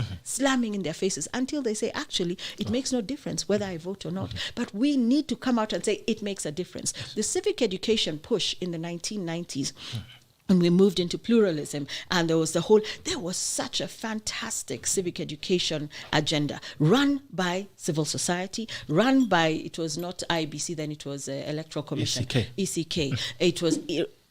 until they say, actually, it makes no difference whether I vote or not. But we need to come out and say it makes a difference. The civic education push in the 1990s, and we moved into pluralism, and there was such a fantastic civic education agenda run by civil society, it was not IBC, then it was Electoral Commission, ECK. It was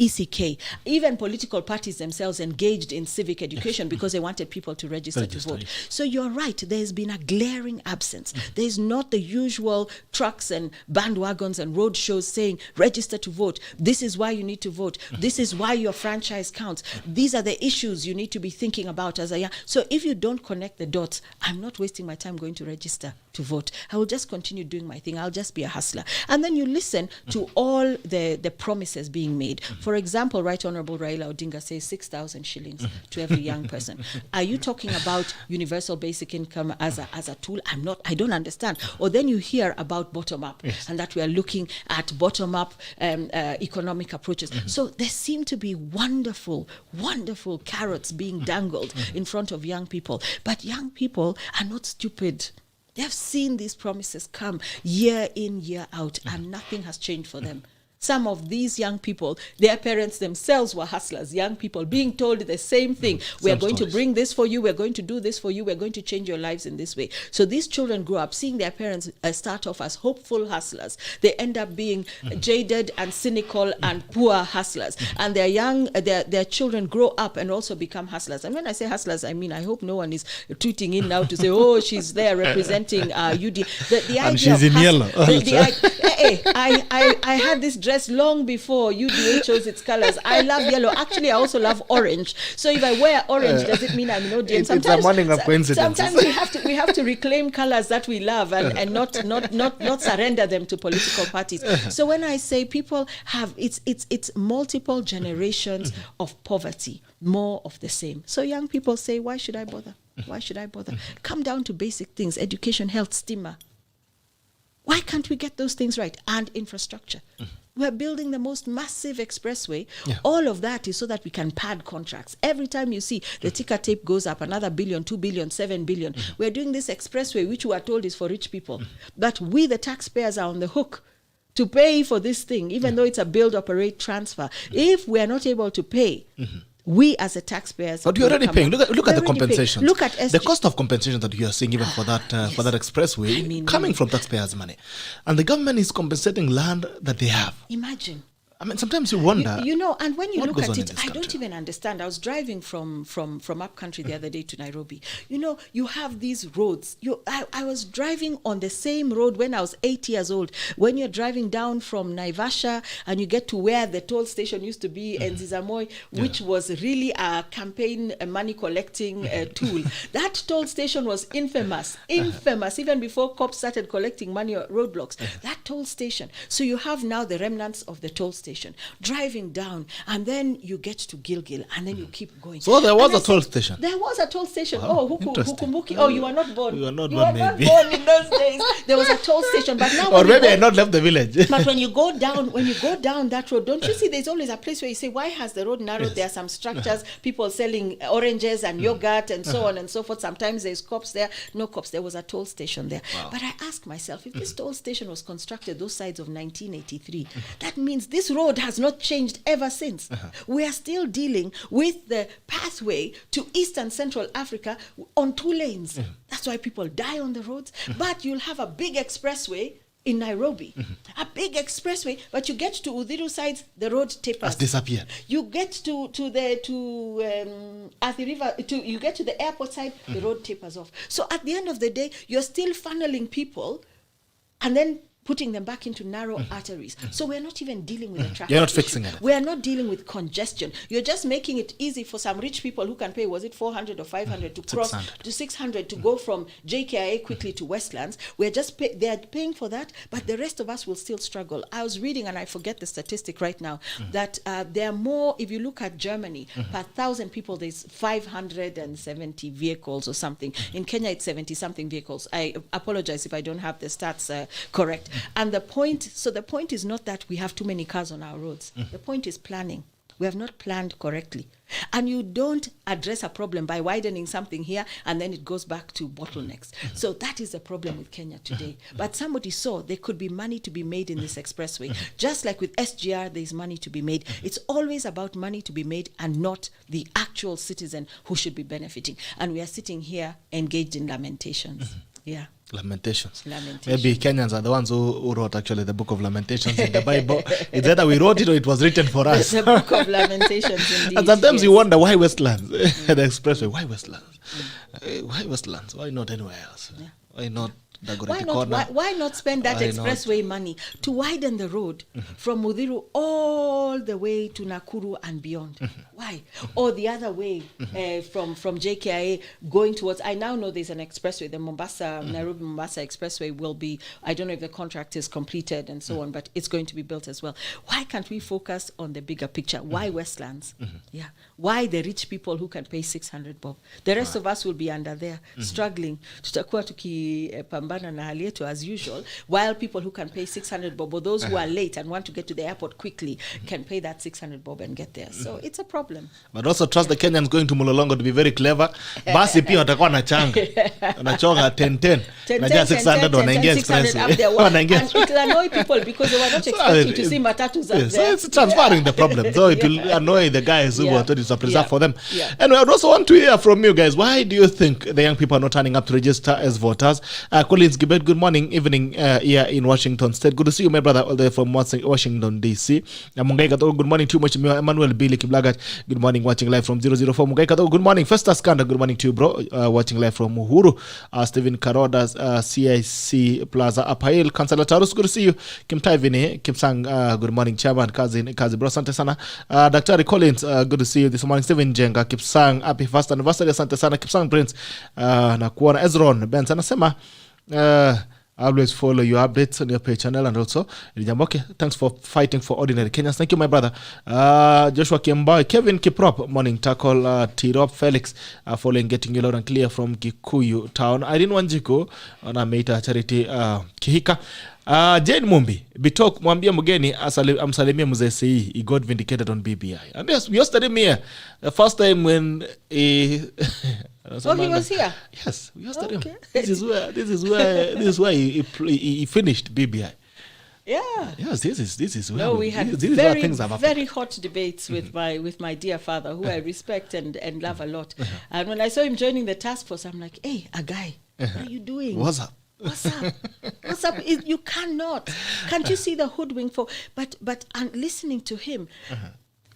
ECK. Even political parties themselves engaged in civic education because they wanted people to register to vote. So you're right, there's been a glaring absence. There's not the usual trucks and bandwagons and road shows saying, register to vote. This is why you need to vote. This is why your franchise counts. These are the issues you need to be thinking about as a young. So if you don't connect the dots, I'm not wasting my time going to register to vote. I will just continue doing my thing. I'll just be a hustler. And then you listen to all the promises being made. For example, Right Honorable Raila Odinga says 6,000 shillings to every young person. Are you talking about universal basic income as a tool? I don't understand. Or then you hear about bottom up, and that we are looking at bottom up economic approaches. So there seem to be wonderful, wonderful carrots being dangled in front of young people. But young people are not stupid. They have seen these promises come year in, year out, and nothing has changed for them. Some of these young people, their parents themselves were hustlers, young people being told the same thing. We are going to bring this for you. We're going to do this for you. We're going to change your lives in this way. So these children grow up seeing their parents start off as hopeful hustlers. They end up being jaded and cynical and poor hustlers. And their children grow up and also become hustlers. And when I say hustlers, I mean, I hope no one is tweeting in now to say, oh, she's there representing UD. The and she's in yellow. I had this dress long before UDA chose its colors. I love yellow. Actually, I also love orange. So if I wear orange, does it mean I'm an ODM? It's a morning of coincidences. Sometimes we have to reclaim colors that we love and not surrender them to political parties. So when I say people have, it's multiple generations of poverty, more of the same. So young people say, why should I bother? Why should I bother? Come down to basic things: education, health, stigma. Why can't we get those things right? And infrastructure. We're building the most massive expressway. All of that is so that we can pad contracts. Every time you see the ticker tape goes up, another billion, 2 billion, 7 billion. We're doing this expressway, which we are told is for rich people. But we, the taxpayers, are on the hook to pay for this thing, even though it's a build, operate, transfer. If we are not able to pay, we as a taxpayers, but you're already paying. Look at the compensation. Look at the cost of compensation that you are seeing, even for that expressway, coming from taxpayers' money, and the government is compensating land that they have. Imagine. I mean, sometimes you wonder. You know, and when you look at it, I country? don't even understand. I was driving from upcountry the other day to Nairobi. You know, you have these roads. I was driving on the same road when I was 8 years old. When you're driving down from Naivasha and you get to where the toll station used to be, in Zizamoy, which was really a campaign money collecting tool. That toll station was infamous, even before cops started collecting money or roadblocks. That toll station. So you have now the remnants of the toll station. Driving down, and then you get to Gilgil, and then you keep going. So there was a toll station. There was a toll station. Wow, Hukumbuki. Oh, you were not born. You were not born in those days. There was a toll station, but now. Or maybe I not left the village. But when you go down that road, don't you see? There's always a place where you say, "Why has the road narrowed?" There are some structures, people selling oranges and yogurt and so on and so forth. Sometimes there's cops there. No cops. There was a toll station there. Wow. But I ask myself, if this toll station was constructed those sides of 1983, that means this road has not changed ever since. We are still dealing with the pathway to East and Central Africa on 2 lanes. That's why people die on the roads. But you'll have a big expressway in Nairobi, a big expressway, but you get to Udhiru sides, the road tapers. Has disappeared. You get to Athi River, you get to the airport side, the road tapers off. So at the end of the day, you're still funneling people, and then putting them back into narrow arteries. So we're not even dealing with the traffic. You're not fixing it. We're not dealing with congestion. You're just making it easy for some rich people who can pay, was it 400 or 500 to cross 600. to 600 to go from JKIA quickly to Westlands. We're just they're paying for that, but the rest of us will still struggle. I was reading, and I forget the statistic right now, that there are more, if you look at Germany, per 1,000 people, there's 570 vehicles or something. In Kenya, it's 70-something vehicles. I apologize if I don't have the stats correct. And the point is not that we have too many cars on our roads. The point is planning. We have not planned correctly. And you don't address a problem by widening something here and then it goes back to bottlenecks. So that is the problem with Kenya today. But somebody saw there could be money to be made in this expressway. Just like with SGR, there's money to be made. It's always about money to be made and not the actual citizen who should be benefiting. And we are sitting here engaged in lamentations. Yeah. Lamentations. Maybe Kenyans are the ones who wrote actually the book of Lamentations in the Bible. It's either we wrote it or it was written for us. The book of Lamentations, indeed. And sometimes you wonder why Westlands, the expressway, why Westlands? Why Westlands? Why not anywhere else? Yeah. Why not Why not spend that expressway money to widen the road from Mudhiru all the way to Nakuru and beyond? Why? Or the other way from JKIA going towards, I now know there's an expressway, the Nairobi-Mombasa expressway will be, I don't know if the contract is completed and so on, but it's going to be built as well. Why can't we focus on the bigger picture? Why Westlands? Yeah. Why the rich people who can pay 600 bob? The rest of us will be under there, struggling. Tutakuwa tukipambana kupambana na hali yetu as usual, while people who can pay 600 bob, or those who are late and want to get to the airport quickly, can pay that 600 bob and get there. So it's a problem. But also trust the Kenyans going to Mulolongo to be very clever. Basi pia watakuwa na changa. Wanachonga 10-10. Najua 600 wanaingia express. Wanaingia. And it will annoy people because they were not expecting to see matatus up there. So it's transferring the problem. So it will annoy the guys who were told it's a preserve for them. Yeah. And I would also want to hear from you guys. Why do you think the young people are not turning up to register as voters? Collins Gibet, good morning, evening here in Washington State. Good to see you, my brother, all the way from Washington, D.C. Mungai Kato, good morning to you, Mheshimiwa Emmanuel Billy Kiblagat. Good morning, watching live from 004. Mungai Kato, good morning. Festus Kanda, good morning to you, bro. Watching live from Uhuru. Stephen Karodas, CIC Plaza, Apail. Councillor Tarus, good to see you. Kim Taivini, Kim Sang, good morning, Chairman, Kazi bro, Sante Sana. Dr. Collins, good to see you this morning. Steven Jenga, Kim Sang, happy first anniversary, Sante Sana. Kim Sang Prince, na kuona Ezron Benz anasema I always follow your updates on your page channel, and also Jamboke, thanks for fighting for ordinary Kenyans. Thank you, my brother. Joshua Kiembai, Kevin Kiprop, morning tackle, T-Rob Felix, following getting you loud and clear from Kikuyu town. Irene Wanjiku, on a Meita charity Kihika. Jane Mumbi, Bitok mwambia mgeni amsalimia mzee SEII, he got vindicated on BBI. And yes, we yesterday here, the first time when he he was here. Yes, we yesterday. Okay. This is where he finished BBI. Yeah. Yes, this is where we had very hot debates with my dear father, who I respect and love a lot. And when I saw him joining the task force, I'm like, hey, a guy, what are you doing? What's up? What's up? You cannot. Can't you see the hoodwink for? But and listening to him,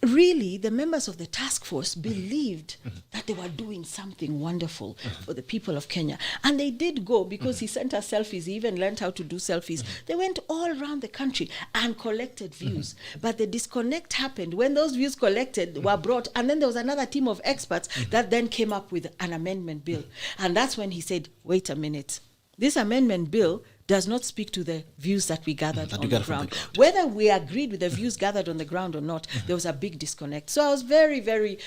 really, the members of the task force believed that they were doing something wonderful for the people of Kenya. And they did go, because he sent us selfies. He even learned how to do selfies. They went all around the country and collected views. But the disconnect happened when those views collected were brought. And then there was another team of experts that then came up with an amendment bill. And that's when he said, wait a minute. This amendment bill does not speak to the views that we gathered on the ground. Whether we agreed with the views gathered on the ground or not, there was a big disconnect. So I was very, very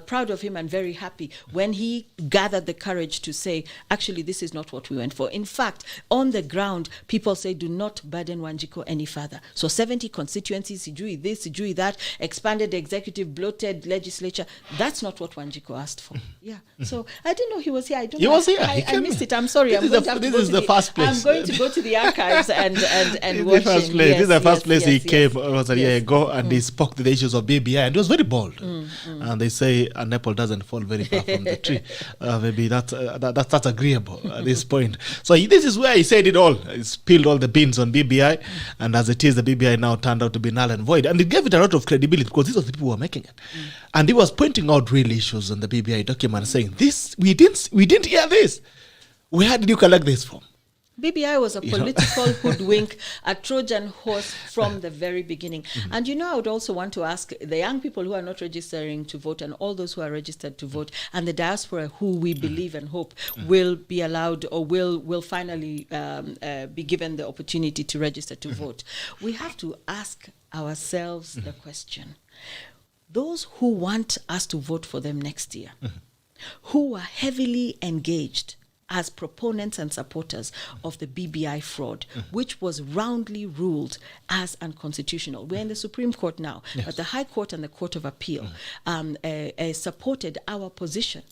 proud of him and very happy when he gathered the courage to say, actually, this is not what we went for. In fact, on the ground, people say, do not burden Wanjiku any further. So 70 constituencies, sijui this, sijui that, expanded executive, bloated legislature. That's not what Wanjiku asked for. Yeah. So I didn't know he was here. I don't know. Was here. I missed it. I'm sorry. This is the first place. I'm going to go to the archives and watch him. This is the first place he came. It was a year ago, and he spoke to the issues of BBI, and it was very bold. And they say an apple doesn't fall very far from the tree. Maybe that's agreeable at this point. So this is where he said it all. He spilled all the beans on BBI, and as it is, the BBI now turned out to be null and void, and it gave it a lot of credibility because these are the people who were making it. And he was pointing out real issues on the BBI document, saying, "This we didn't hear this. Where did you collect this from?" BBI was a political hoodwink, a Trojan horse from the very beginning. And I would also want to ask the young people who are not registering to vote, and all those who are registered to vote, and the diaspora who we believe and hope will be allowed, or will finally be given the opportunity to register to vote. We have to ask ourselves the question. Those who want us to vote for them next year, who are heavily engaged as proponents and supporters of the BBI fraud, which was roundly ruled as unconstitutional. We're in the Supreme Court now, but the High Court and the Court of Appeal supported our position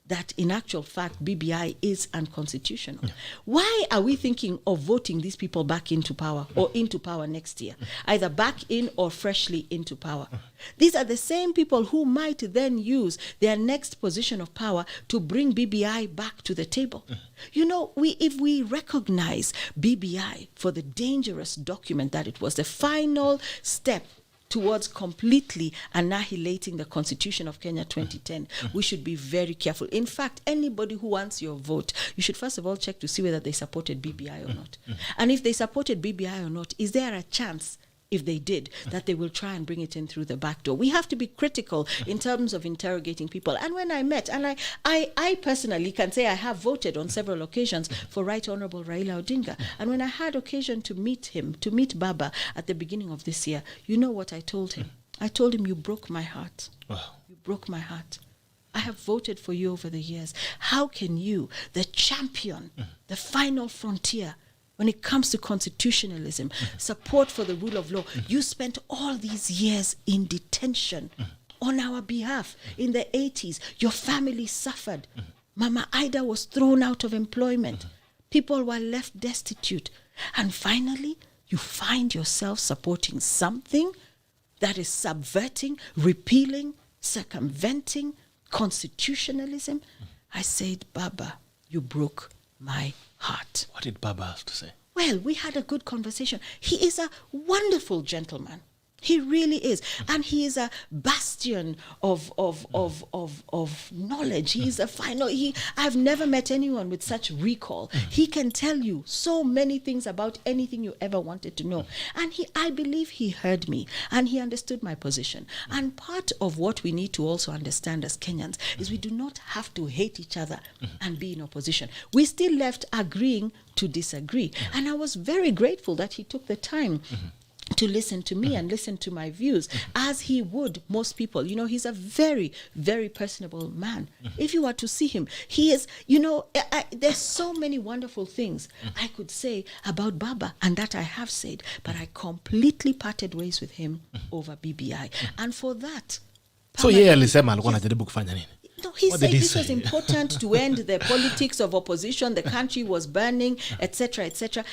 that in actual fact BBI is unconstitutional. Why are we thinking of voting these people back into power, or into power next year? Either back in or freshly into power. These are the same people who might then use their next position of power to bring BBI back to the table. If we recognize BBI for the dangerous document that it was, the final step towards completely annihilating the Constitution of Kenya 2010, we should be very careful. In fact, anybody who wants your vote, you should first of all check to see whether they supported BBI or not. And if they supported BBI or not, is there a chance, if they did, that they will try and bring it in through the back door? We have to be critical in terms of interrogating people. And when I met, and I personally can say I have voted on several occasions for Right Honorable Raila Odinga. And when I had occasion to meet him, to meet Baba at the beginning of this year, you know what I told him? I told him, you broke my heart. Wow. You broke my heart. I have voted for you over the years. How can you, the champion, the final frontier, when it comes to constitutionalism, support for the rule of law, you spent all these years in detention on our behalf. In the 80s, your family suffered. Mama Ida was thrown out of employment. People were left destitute. And finally, you find yourself supporting something that is subverting, repealing, circumventing constitutionalism. I said, Baba, you broke my heart. What did Baba have to say? Well, we had a good conversation. He is a wonderful gentleman. He really is. And he is a bastion of knowledge. He is a final. I've never met anyone with such recall. He can tell you so many things about anything you ever wanted to know. And I believe he heard me and he understood my position. And part of what we need to also understand as Kenyans is we do not have to hate each other and be in opposition. We still left agreeing to disagree. And I was very grateful that he took the time to listen to me and listen to my views, as he would most people. You know, he's a very, very personable man. If you were to see him, he is, you know, there's so many wonderful things I could say about Baba, and that I have said, but I completely parted ways with him over BBI. And for that... So yeye alisema alikuwa anajaribu kufanya nini? No, he said this was important to end the politics of opposition. The country was burning, etc., etc.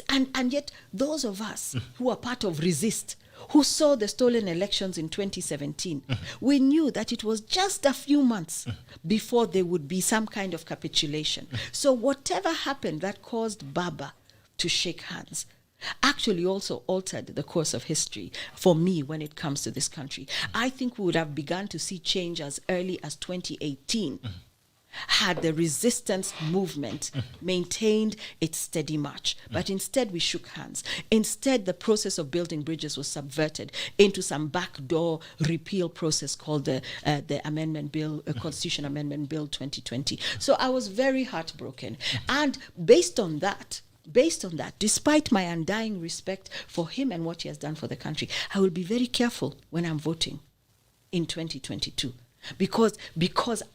And yet, those of us who are part of Resist, who saw the stolen elections in 2017, we knew that it was just a few months before there would be some kind of capitulation. So whatever happened that caused Baba to shake hands actually also altered the course of history for me when it comes to this country. I think we would have begun to see change as early as 2018 had the resistance movement maintained its steady march. But instead we shook hands. Instead, the process of building bridges was subverted into some backdoor repeal process called the Amendment Bill, Constitution Amendment Bill 2020. So I was very heartbroken. And based on that, despite my undying respect for him and what he has done for the country, I will be very careful when I'm voting in 2022. Because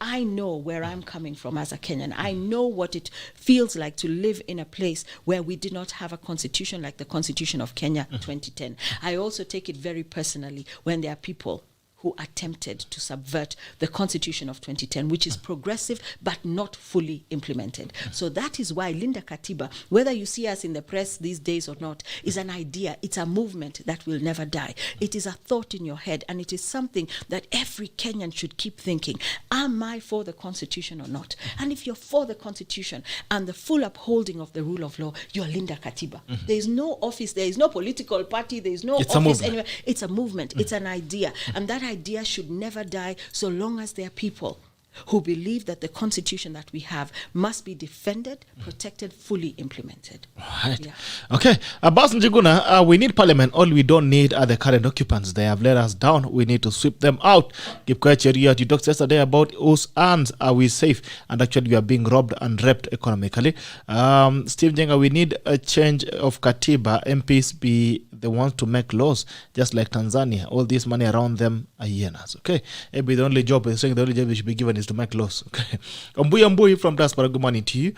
I know where I'm coming from as a Kenyan. I know what it feels like to live in a place where we did not have a constitution like the Constitution of Kenya 2010. I also take it very personally when there are people who attempted to subvert the Constitution of 2010, which is progressive but not fully implemented. So that is why Linda Katiba, whether you see us in the press these days or not, is an idea. It's a movement that will never die. It is a thought in your head, and it is something that every Kenyan should keep thinking. Am I for the Constitution or not? And if you're for the Constitution and the full upholding of the rule of law, you're Linda Katiba. There is no office, there is no political party, there is no office anywhere. It's a movement. It's an idea. And that idea should never die so long as there are people who believe that the Constitution that we have must be defended, protected, fully implemented. Right. Yeah. Okay. Abbas Njuguna, we need parliament. All we don't need are the current occupants. They have let us down. We need to sweep them out. Keep quiet, Sheria. You talked yesterday about whose hands are we safe, and actually we are being robbed and raped economically. Steve Jenga, we need a change of Katiba. MPs be the ones to make laws, just like Tanzania. All this money around them are hyenas. Okay. Maybe the only job, saying the only job they should be given is to make laws. Okay. Mbui from Diaspora, good morning to you.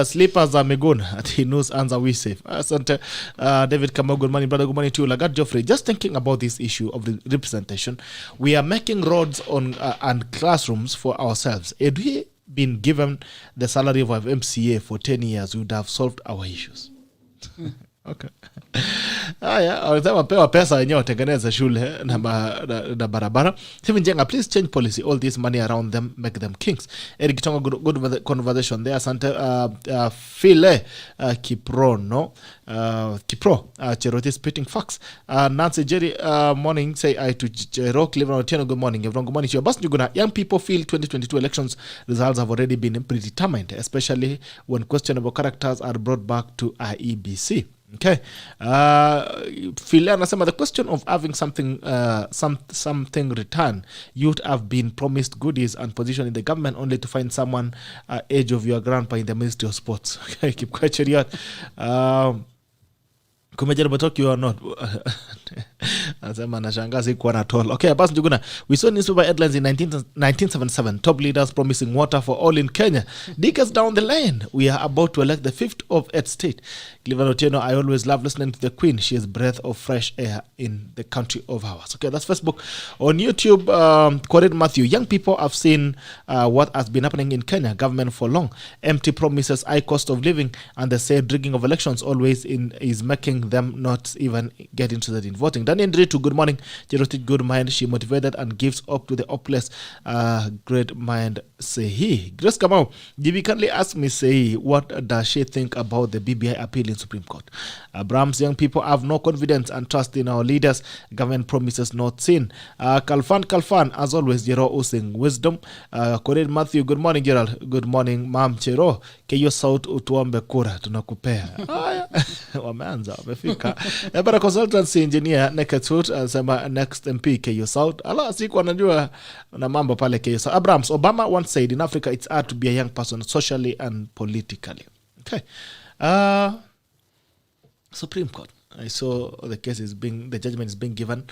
Sleepers are Megona. He knows hands are we safe. David Kamau, good morning, brother. Good morning to you. Lagat Geoffrey, just thinking about this issue of the representation, we are making roads on and classrooms for ourselves. Had we been given the salary of our MCA for 10 years, we would have solved our issues. Okay. Wanasema pewa pesa wenyewe watengeneze shule na barabara. Steven Jenga, please change policy. All this money around them, make them kings. Eric Tonga, good conversation there. Asante. File Kipro, Cherotich spitting facts. Nancy Jerry, morning, say I to Jero, Cleveland Otieno, good morning. Everyone, good morning to you. Bas Njuguna, young people feel 2022 elections results have already been predetermined, especially when questionable characters are brought back to IEBC. Okay. Phil anasema the question of having something return, you'd have been promised goodies and position in the government only to find someone age of your grandpa in the Ministry of Sports. Okay, keep quiet, Sheria. Kumejaribu talk you or not. Anasema nashangaa sikuwa na toll. Okay, basi Njuguna. We saw newspaper headlines in 1977. Top leaders promising water for all in Kenya. Decades down the line, we are about to elect the 5th of 8th state. Cleveland Otieno, I always love listening to the Queen. She is breath of fresh air in the country of ours. Okay, that's Facebook. On YouTube, Corinne Matthew. Young people have seen what has been happening in Kenya. Government for long. Empty promises, high cost of living, and the said rigging of elections always is making them not even get interested in voting. Daniel Ndritu, good morning. JEROTICH, good mind. She motivated and gives up to the hopeless. Great mind, SEII. Grace Kamau, Jibi kindly ask me, SEII, what does she think about the BBI appeal in Supreme Court? Abraham's young people have no confidence and trust in our leaders. Government promises not seen. Kalfan, as always, Jero using wisdom. Corinne Matthew, good morning, Gerald. Good morning, Ma'am Chero. Keyo South utuombe kura, tunakupea. Wameanza, wamefika. Ebara consultancy engineer, Neketut, anasema next MP, Keyo South. Ala, siku anajua na mambo pale Keyo South. Abrahams, Obama once said, in Africa, it's hard to be a young person socially and politically. Okay. Supreme Court. I saw the judgment is being given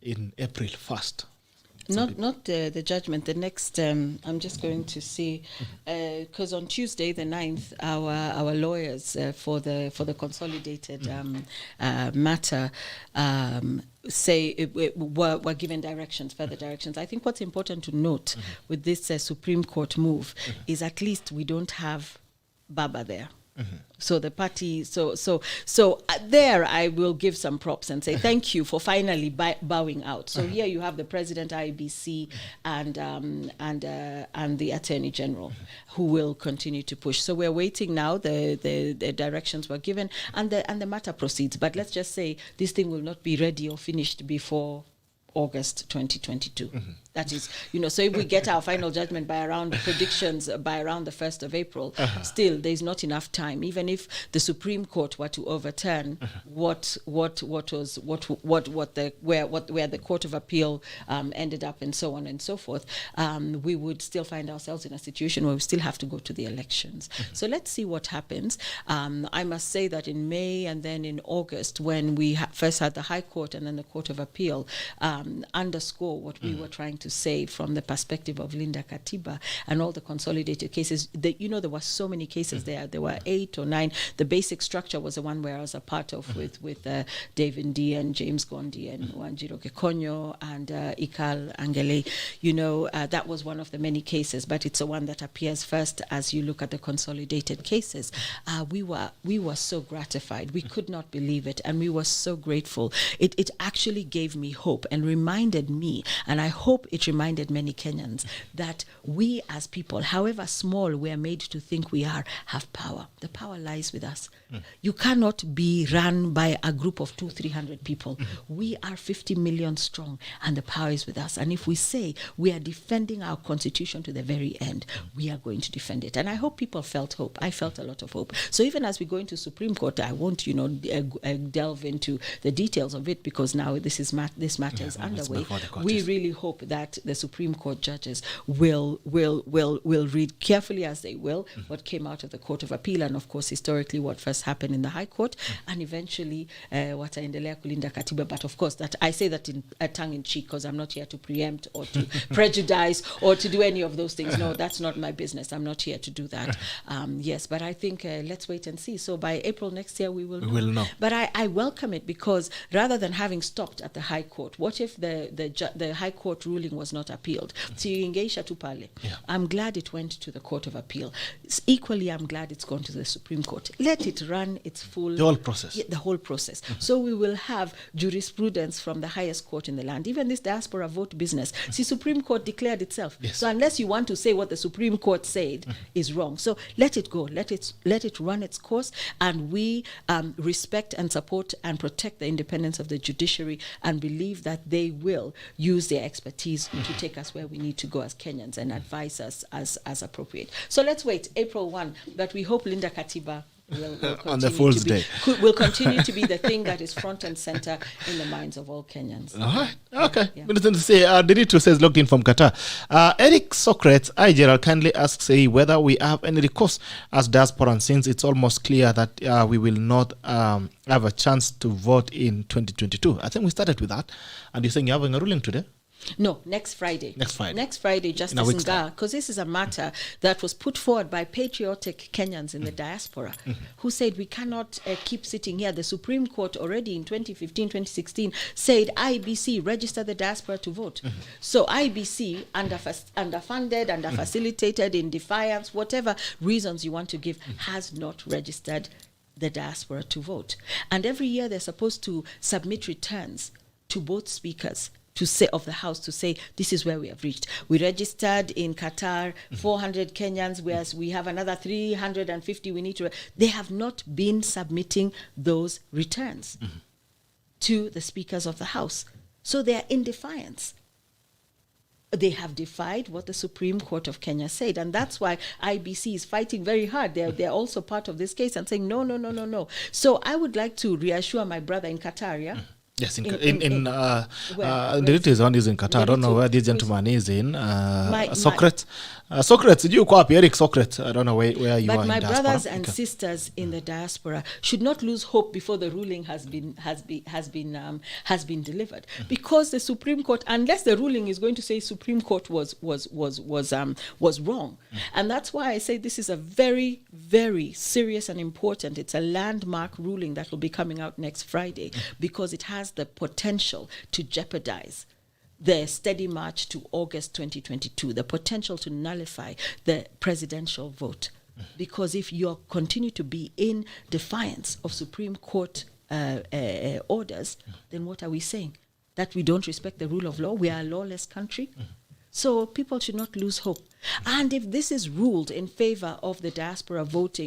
in April 1st. Not the judgment. The next, I'm just going to see, because on Tuesday the 9th, our lawyers for the consolidated matter say were given further directions. I think what's important to note with this Supreme Court move is at least we don't have Baba there. So the party, so there I will give some props and say thank you for finally bowing out. So here you have the president, IBC, and the attorney general, who will continue to push. So we're waiting now. The directions were given, and the matter proceeds. But let's just say this thing will not be ready or finished before August 2022. That is, so if we get our final judgment by around the 1st of April, still there's not enough time. Even if the Supreme Court were to overturn where the Court of Appeal ended up, and so on and so forth, we would still find ourselves in a situation where we still have to go to the elections. So let's see what happens. I must say that in May and then in August, when we first had the High Court and then the Court of Appeal underscore what we were trying to say from the perspective of Linda Katiba and all the consolidated cases. There were so many cases there. There were 8 or 9. The basic structure was the one where I was a part of with David D and James Gondi and Wanjiro Kekonyo and Ikal Angele. That was one of the many cases, but it's the one that appears first as you look at the consolidated cases. We were so gratified. We could not believe it, and we were so grateful. It actually gave me hope and reminded me, and I hope it reminded many Kenyans, that we as people, however small we are made to think we are, have power. The power lies with us. You cannot be run by a group of 200-300 people. We are 50 million strong, and the power is with us. And if we say we are defending our constitution to the very end, we are going to defend it. And I hope people felt hope. I felt a lot of hope. So even as we go into Supreme Court, I won't, delve into the details of it, because now this matter is underway. We really hope that the Supreme Court judges will read carefully, as they will, what came out of the Court of Appeal, and of course historically what first happened in the High Court, and eventually wataendelea kulinda katiba. But of course, that I say that in tongue-in-cheek, because I'm not here to preempt or to prejudice or to do any of those things. No, that's not my business. I'm not here to do that. Yes, but I think let's wait and see. So by April next year, we will know. We'll know. But I welcome it, because rather than having stopped at the High Court, what if the High Court ruling was not appealed? Ingeisha tu pale. I'm glad it went to the Court of Appeal. Equally, I'm glad it's gone to the Supreme Court. Let it run its full... The whole process. Yeah, the whole process. So we will have jurisprudence from the highest court in the land. Even this diaspora vote business. See, Supreme Court declared itself. Yes. So unless you want to say what the Supreme Court said is wrong. So let it go. Let it run its course. And we respect and support and protect the independence of the judiciary, and believe that they will use their expertise to take us where we need to go as Kenyans and advise us as appropriate. So let's wait, April 1, but we hope Linda Katiba will On the continue Fool's to be, Day. will continue to be the thing that is front and center in the minds of all Kenyans. All right. Okay. Yeah. Minister say, Dirito says logged in from Qatar. Eric Socrates, Gerald, kindly ask SEII whether we have any recourse as diaspora, since it's almost clear that we will not have a chance to vote in 2022. I think we started with that. And you're saying you're having a ruling today? No, next Friday. Next Friday. Next Friday, Justice Nga, because this is a matter that was put forward by patriotic Kenyans in the diaspora, who said we cannot keep sitting here. The Supreme Court already in 2015, 2016 said IBC register the diaspora to vote. So IBC, underfunded, underfacilitated, in defiance, whatever reasons you want to give, has not registered the diaspora to vote. And every year they're supposed to submit returns to both speakers to say of the House to say this is where we have reached. We registered in Qatar 400 Kenyans, whereas we have another 350 we need to. They have not been submitting those returns to the speakers of the House. So they are in defiance. They have defied what the Supreme Court of Kenya said, and that's why IBC is fighting very hard. They're also part of this case and saying no. So I would like to reassure my brother in Qatar, yeah. Yes, Dirito is on is in Qatar. I don't know where this gentleman is in. Socrates. Socrates, you call Eric Socrates. I don't know where you are in But my diaspora. brothers and sisters in the diaspora should not lose hope before the ruling has been delivered, because the Supreme Court, unless the ruling is going to say Supreme Court was wrong, and that's why I say this is a very, very serious and important. It's a landmark ruling that will be coming out next Friday, because it has the potential to jeopardize the steady march to August 2022, the potential to nullify the presidential vote. Because if you continue to be in defiance of Supreme Court orders, then what are we saying? That we don't respect the rule of law? We are a lawless country? So people should not lose hope. And if this is ruled in favor of the diaspora vote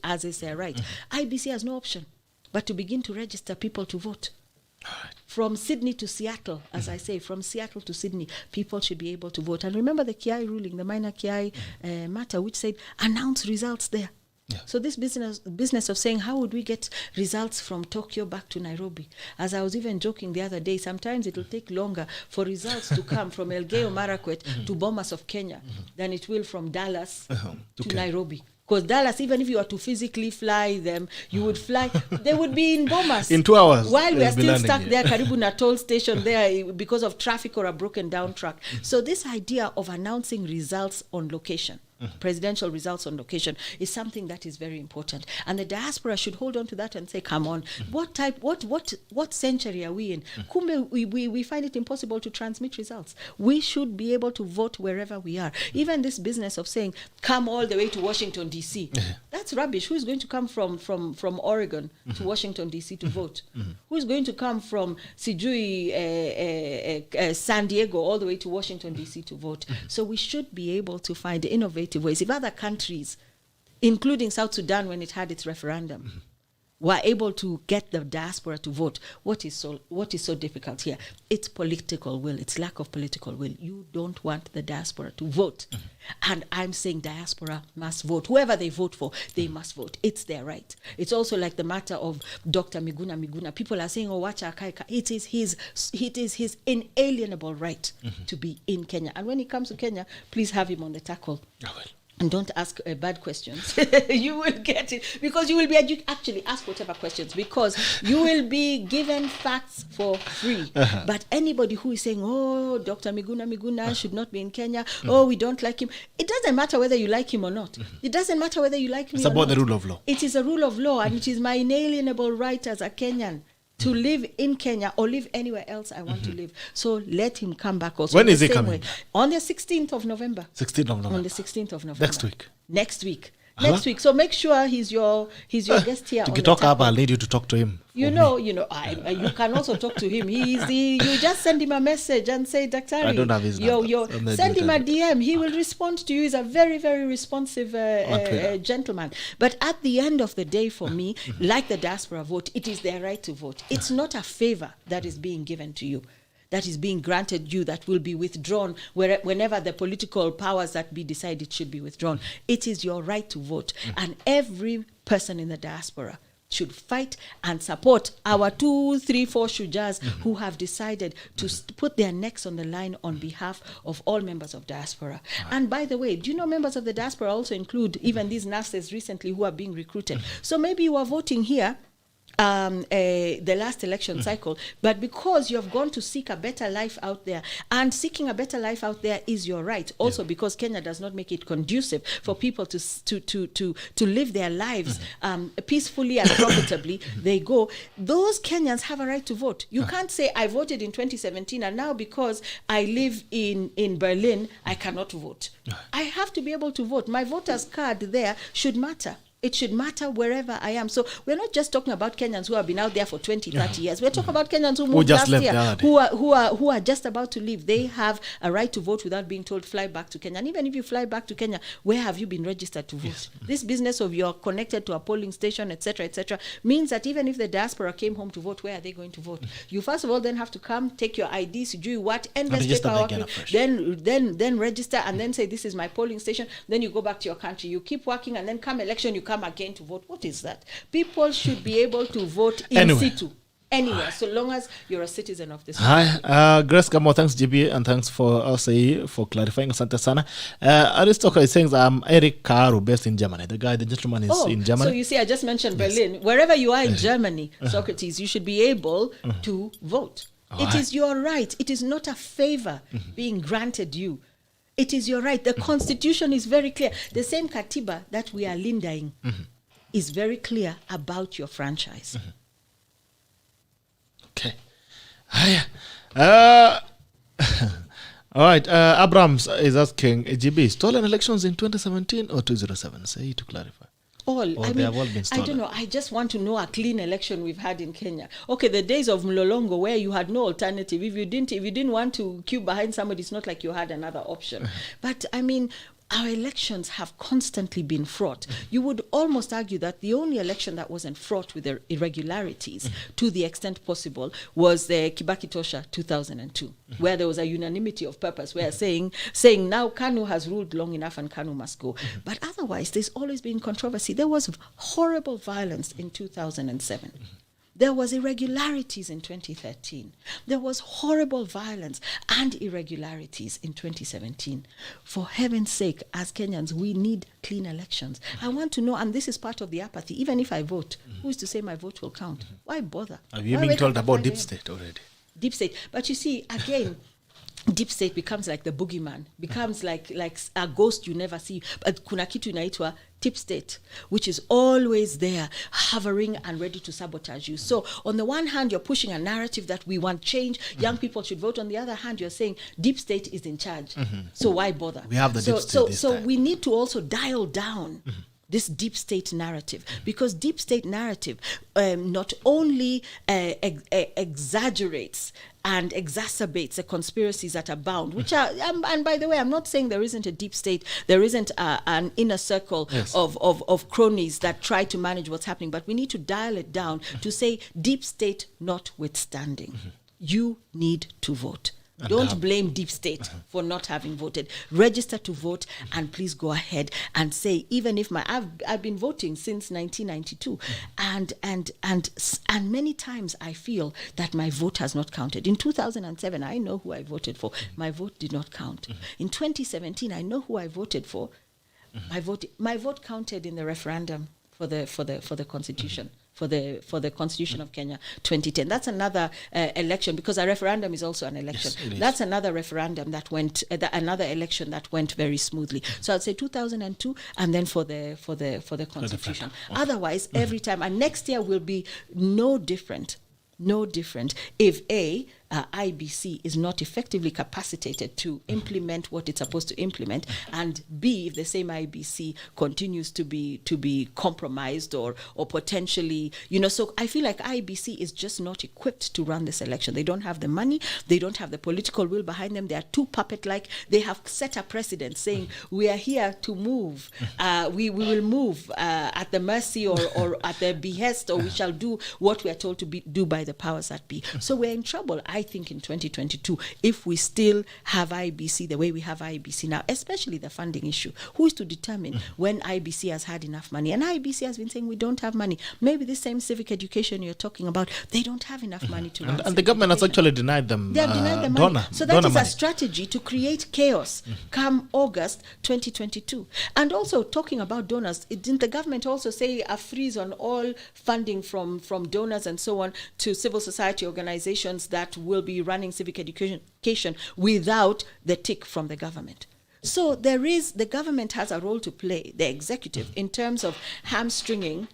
as is their right, IBC has no option but to begin to register people to vote. From Sydney to Seattle, as I say, from Seattle to Sydney, people should be able to vote. And remember the Kiai ruling, the minor Kiai matter, which said announce results there. Yeah. So this business of saying how would we get results from Tokyo back to Nairobi? As I was even joking the other day, sometimes it will take longer for results to come from Elgeyo Marakwet to Bomas of Kenya than it will from Dallas to Nairobi. Because Dallas, even if you were to physically fly them, you would fly, they would be in Bomas. In 2 hours. While we are still stuck there, Karibu na toll station there because of traffic or a broken down truck. So this idea of announcing results on location, presidential results on location, is something that is very important. And the diaspora should hold on to that and say, come on, what century are we in? Kumbe, we find it impossible to transmit results. We should be able to vote wherever we are. Even this business of saying, come all the way to Washington, D.C., that's rubbish. Who is going to come from Oregon to Washington, D.C. to vote? Who is going to come from Sijui, San Diego, all the way to Washington, D.C. to vote? So we should be able to find innovative ways. If other countries, including South Sudan when it had its referendum, were able to get the diaspora to vote, what is so difficult here? It's political will. It's lack of political will. You don't want the diaspora to vote. And I'm saying diaspora must vote. Whoever they vote for, they must vote. It's their right. It's also like the matter of Dr. Miguna. People are saying, oh, wacha akaika. It is his inalienable right to be in Kenya. And when he comes to Kenya, please have him on the tackle. Oh, well. And don't ask bad questions. You will get it, because you will be actually ask whatever questions, because you will be given facts for free. But anybody who is saying, oh, Dr. Miguna should not be in Kenya, oh, we don't like him, it doesn't matter whether you like him or not. It doesn't matter whether you like me or not. It's about the rule of law. It is a rule of law, and it is my inalienable right as a Kenyan to live in Kenya or live anywhere else I want to live. So let him come back also. When is he coming? On the 16th of November. 16th of November. On the 16th of November. Next week. Next week. So make sure he's your guest here. To talk up, I'll need you to talk to him. You can also talk to him. You just send him a message and say, Daktari, I don't have his number. Send him a DM. He will respond to you. He's a very, very responsive gentleman. But at the end of the day, for me, like the diaspora vote, it is their right to vote. It's not a favor that is being given to you, that is being granted you, that will be withdrawn whenever the political powers that be decide it should be withdrawn. It is your right to vote. And every person in the diaspora should fight and support our 2, 3, 4 shujas who have decided to put their necks on the line on behalf of all members of diaspora. And by the way, do you know members of the diaspora also include even these nurses recently who are being recruited? So maybe you are voting here the last election cycle, but because you have gone to seek a better life out there, and seeking a better life out there is your right. Also, because Kenya does not make it conducive for people to live their lives peacefully and profitably. They go. Those Kenyans have a right to vote. You can't say I voted in 2017 and now because I live in Berlin I cannot vote. I have to be able to vote. My voter's card there should matter. It should matter wherever I am. So we're not just talking about Kenyans who have been out there for 20, 30 years. We're talking about Kenyans who moved last year, who are just about to leave. They have a right to vote without being told fly back to Kenya. And even if you fly back to Kenya, where have you been registered to vote? This business of you're connected to a polling station, etc., means that even if the diaspora came home to vote, where are they going to vote? You first of all then have to come, take your IDs, do what, endless paperwork, then register, and then say this is my polling station. Then you go back to your country. You keep working, and then come election, you come again to vote. What is that? People should be able to vote in situ anywhere, so long as you're a citizen of this country. Hi, Grace Gamo, thanks GB, and thanks for SEII for clarifying. Asante sana. Aristotle is saying that I'm Eric Karu, based in Germany. The gentleman is in Germany. So you see, I just mentioned Berlin. Wherever you are in Germany, Socrates, you should be able to vote. It is your right. It is not a favor being granted you. It is your right. The Constitution is very clear. The same Katiba that we are lindaing is very clear about your franchise. Okay. All right. Abrams is asking, GB, stolen elections in 2017 or 2007? Say to clarify. They have all been stolen. I don't know. I just want to know a clean election we've had in Kenya. Okay, the days of Mlolongo where you had no alternative. If you didn't want to queue behind somebody, it's not like you had another option. But I mean, our elections have constantly been fraught. You would almost argue that the only election that wasn't fraught with irregularities to the extent possible was the Kibaki Tosha 2002, where there was a unanimity of purpose, where saying now KANU has ruled long enough and KANU must go. But otherwise, there's always been controversy. There was horrible violence in 2007. There was irregularities in 2013. There was horrible violence and irregularities in 2017. For heaven's sake, as Kenyans, we need clean elections. I want to know, and this is part of the apathy, even if I vote, who is to say my vote will count? Why bother? Have you been told about deep state already? Deep state. But you see, again, deep state becomes like the boogeyman, becomes like a ghost you never see. But kuna kitu inaitwa tip state, which is always there, hovering and ready to sabotage you. So on the one hand, you're pushing a narrative that we want change, young people should vote. On the other hand, you're saying deep state is in charge. So why bother? We have the deep state this So time. we need to also dial down this deep state narrative, because deep state narrative not only exaggerates and exacerbates the conspiracies that abound, which are, and by the way, I'm not saying there isn't a deep state, there isn't an inner circle of cronies that try to manage what's happening, but we need to dial it down to say deep state notwithstanding. You need to vote. Don't blame deep state for not having voted. Register to vote, and please go ahead and say, even if I've been voting since 1992, and many times I feel that my vote has not counted. In 2007, I know who I voted for. My vote did not count. In 2017, I know who I voted for. My vote counted in the referendum for the Constitution. For the Constitution of Kenya 2010. That's another election, because a referendum is also an election. Yes, that's another referendum that went, another election that went very smoothly. So I'd say 2002, and then for the Constitution. Otherwise, every time, and next year will be no different if IBC is not effectively capacitated to implement what it's supposed to implement, and B, if the same IBC continues to be compromised or potentially, so I feel like IBC is just not equipped to run this election. They don't have the money, they don't have the political will behind them. They are too puppet-like. They have set a precedent saying we are here to move. We will move at the mercy or at the behest, or we shall do what we are told to do by the powers that be. So we're in trouble. I think, in 2022, if we still have IBC the way we have IBC now, especially the funding issue. Who is to determine when IBC has had enough money? And IBC has been saying we don't have money. Maybe the same civic education you're talking about, they don't have enough money to run. And the government has actually denied them. They have denied the money. So that is a strategy to create chaos come August 2022. And also talking about donors, didn't the government also say a freeze on all funding from donors and so on to civil society organizations that will be running civic education without the tick from the government? So the government has a role to play, the executive, in terms of hamstringing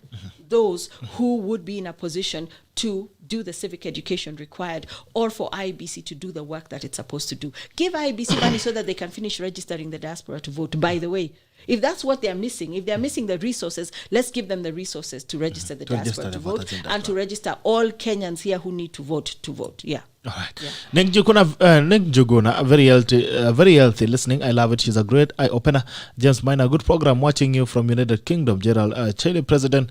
those who would be in a position to do the civic education required, or for IBC to do the work that it's supposed to do. Give IBC money so that they can finish registering the diaspora to vote. By the way, if that's what they're missing, if they're missing the resources, let's give them the resources to register the diaspora to vote and to register all Kenyans here who need to vote. Yeah. All right. Yeah. Nick Juguna, very healthy listening. I love it. She's a great eye-opener. James Minor, good program. Watching you from United Kingdom. Gerald, Chile president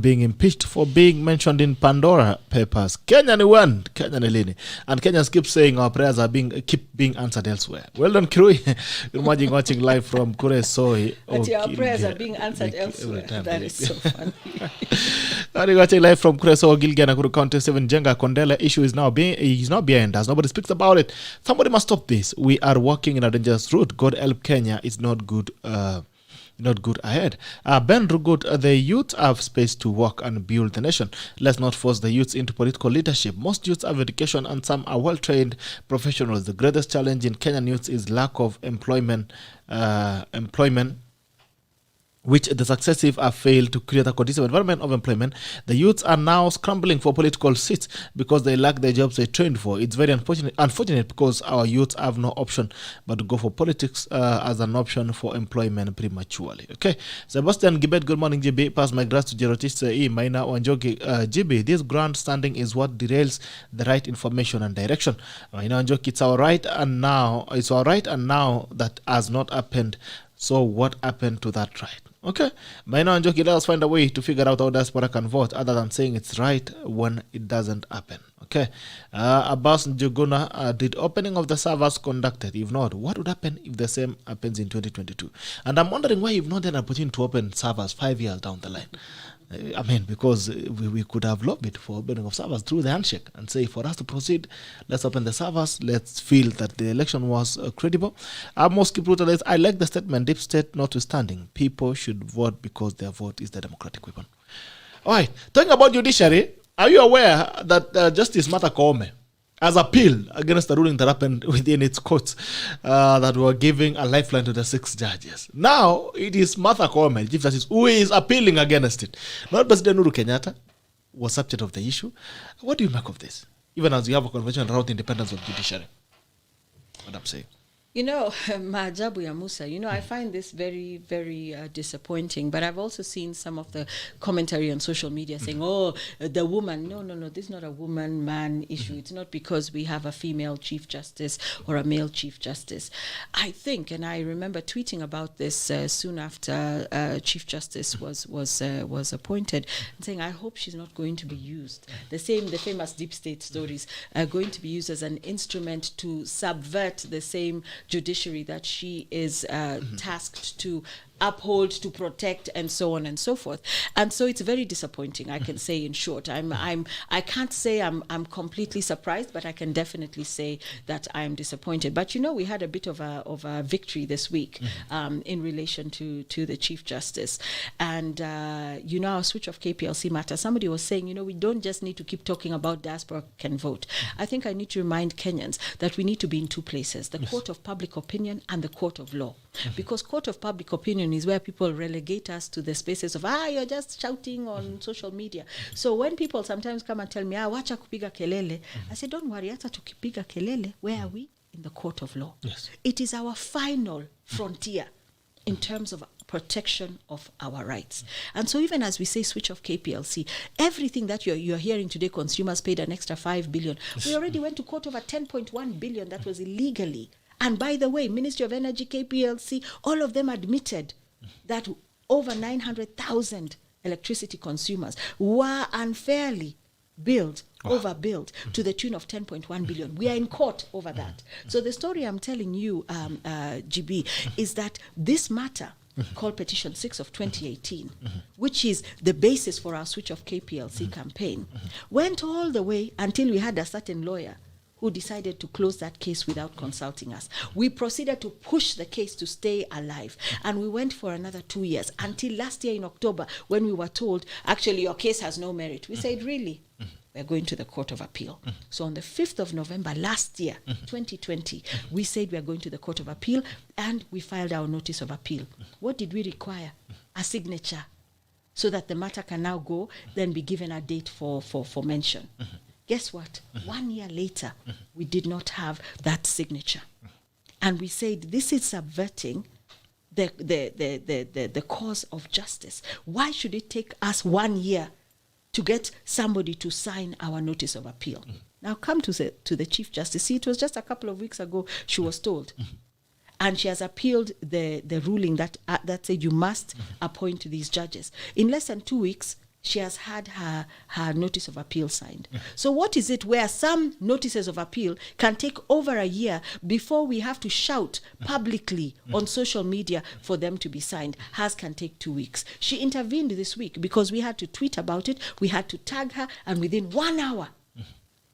being impeached for being mentioned in Pandora Papers. Kenya ni one, Kenya ni lini. And Kenyans keep saying our prayers are keep being answered elsewhere. Well done, Kirui. Imagine watching live from Kure Soi. But our prayers are being answered elsewhere. That is so funny. Watching live from Kure Soi, Gilgana, Kuru County 7, Jenga Kondela. Issue is now not behind us. Nobody speaks about it. Somebody must stop this. We are walking in a dangerous route. God help Kenya. It's not good. Not good ahead. Ben Rugut, the youth have space to work and build the nation. Let's not force the youths into political leadership. Most youths have education and some are well-trained professionals. The greatest challenge in Kenyan youths is lack of employment, which the successive have failed to create a conducive environment of employment. The youths are now scrambling for political seats because they lack the jobs they trained for. It's very unfortunate because our youths have no option but to go for politics as an option for employment prematurely. Okay. Sebastian Gibet, good morning, GB. Pass my grass to JEROTICH, SEII, Maina, Wanjoki. GB, this grandstanding is what derails the right information and direction. Maina Wanjoki, it's all right and now that has not happened. So what happened to that right? Okay. Maina Wanjoki, let us find a way to figure out how diaspora can vote other than saying it's right when it doesn't happen. Okay. Abbas Njuguna, did opening of the servers conducted? If not, what would happen if the same happens in 2022? And I'm wondering why you've not had an opportunity to open servers 5 years down the line. I mean, because we could have lobbied for opening of servers through the handshake and say, for us to proceed, let's open the servers. Let's feel that the election was credible. Amos Kipruta, I like the statement, deep state notwithstanding. People should vote because their vote is the democratic weapon. All right. Talking about judiciary, are you aware that Justice Martha Koome has appealed against the ruling that happened within its courts that were giving a lifeline to the 6 judges? Now, it is Martha Koome, Chief Justice, who is appealing against it. Not President Uhuru Kenyatta was subject of the issue. What do you make of this? Even as you have a convention around independence of judiciary. What I'm saying. You know, Maajabu ya Musa, I find this very, very disappointing. But I've also seen some of the commentary on social media saying, the woman. No, this is not a woman-man issue. It's not because we have a female Chief Justice or a male Chief Justice. I think, and I remember tweeting about this soon after Chief Justice was appointed, and saying, I hope she's not going to be used. The famous deep state stories are going to be used as an instrument to subvert the same judiciary that she is tasked to uphold, to protect, and so on and so forth. And so it's very disappointing, I can say in short. I can't say I'm completely surprised, but I can definitely say that I'm disappointed. But we had a bit of a victory this week in relation to the Chief Justice. And our switch of KPLC matter. Somebody was saying, we don't just need to keep talking about diaspora can vote. I think I need to remind Kenyans that we need to be in two places, the court of public opinion and the court of law. Because court of public opinion is where people relegate us to the spaces of, you're just shouting on social media. So when people sometimes come and tell me, wacha kupiga kelele, I say, don't worry, hata tukipiga kelele, where are we? In the court of law. Yes. It is our final frontier in terms of protection of our rights. And so even as we say switch off KPLC, everything that you're hearing today, consumers paid an extra 5 billion. We already went to court over 10.1 billion that was illegally. And by the way, Ministry of Energy, KPLC, all of them admitted that over 900,000 electricity consumers were unfairly overbilled to the tune of 10.1 billion. We are in court over that. So the story I'm telling you, GB, is that this matter called Petition 6 of 2018, which is the basis for our switch of KPLC campaign, went all the way until we had a certain lawyer who decided to close that case without consulting us. We proceeded to push the case to stay alive, and we went for another 2 years until last year in October, when we were told, actually, your case has no merit. We said, really? We're going to the Court of Appeal. So on the 5th of November last year, 2020, we said we're going to the Court of Appeal, and we filed our notice of appeal. What did we require? A signature, so that the matter can now go, then be given a date for mention. Guess what? 1 year later, we did not have that signature. And we said, this is subverting the cause of justice. Why should it take us 1 year to get somebody to sign our notice of appeal? Now come to the Chief Justice. See, it was just a couple of weeks ago she was told. And she has appealed the ruling that said you must appoint these judges. In less than 2 weeks, she has had her notice of appeal signed. So what is it where some notices of appeal can take over a year before we have to shout publicly on social media for them to be signed? Hers can take 2 weeks. She intervened this week because we had to tweet about it, we had to tag her, and within 1 hour,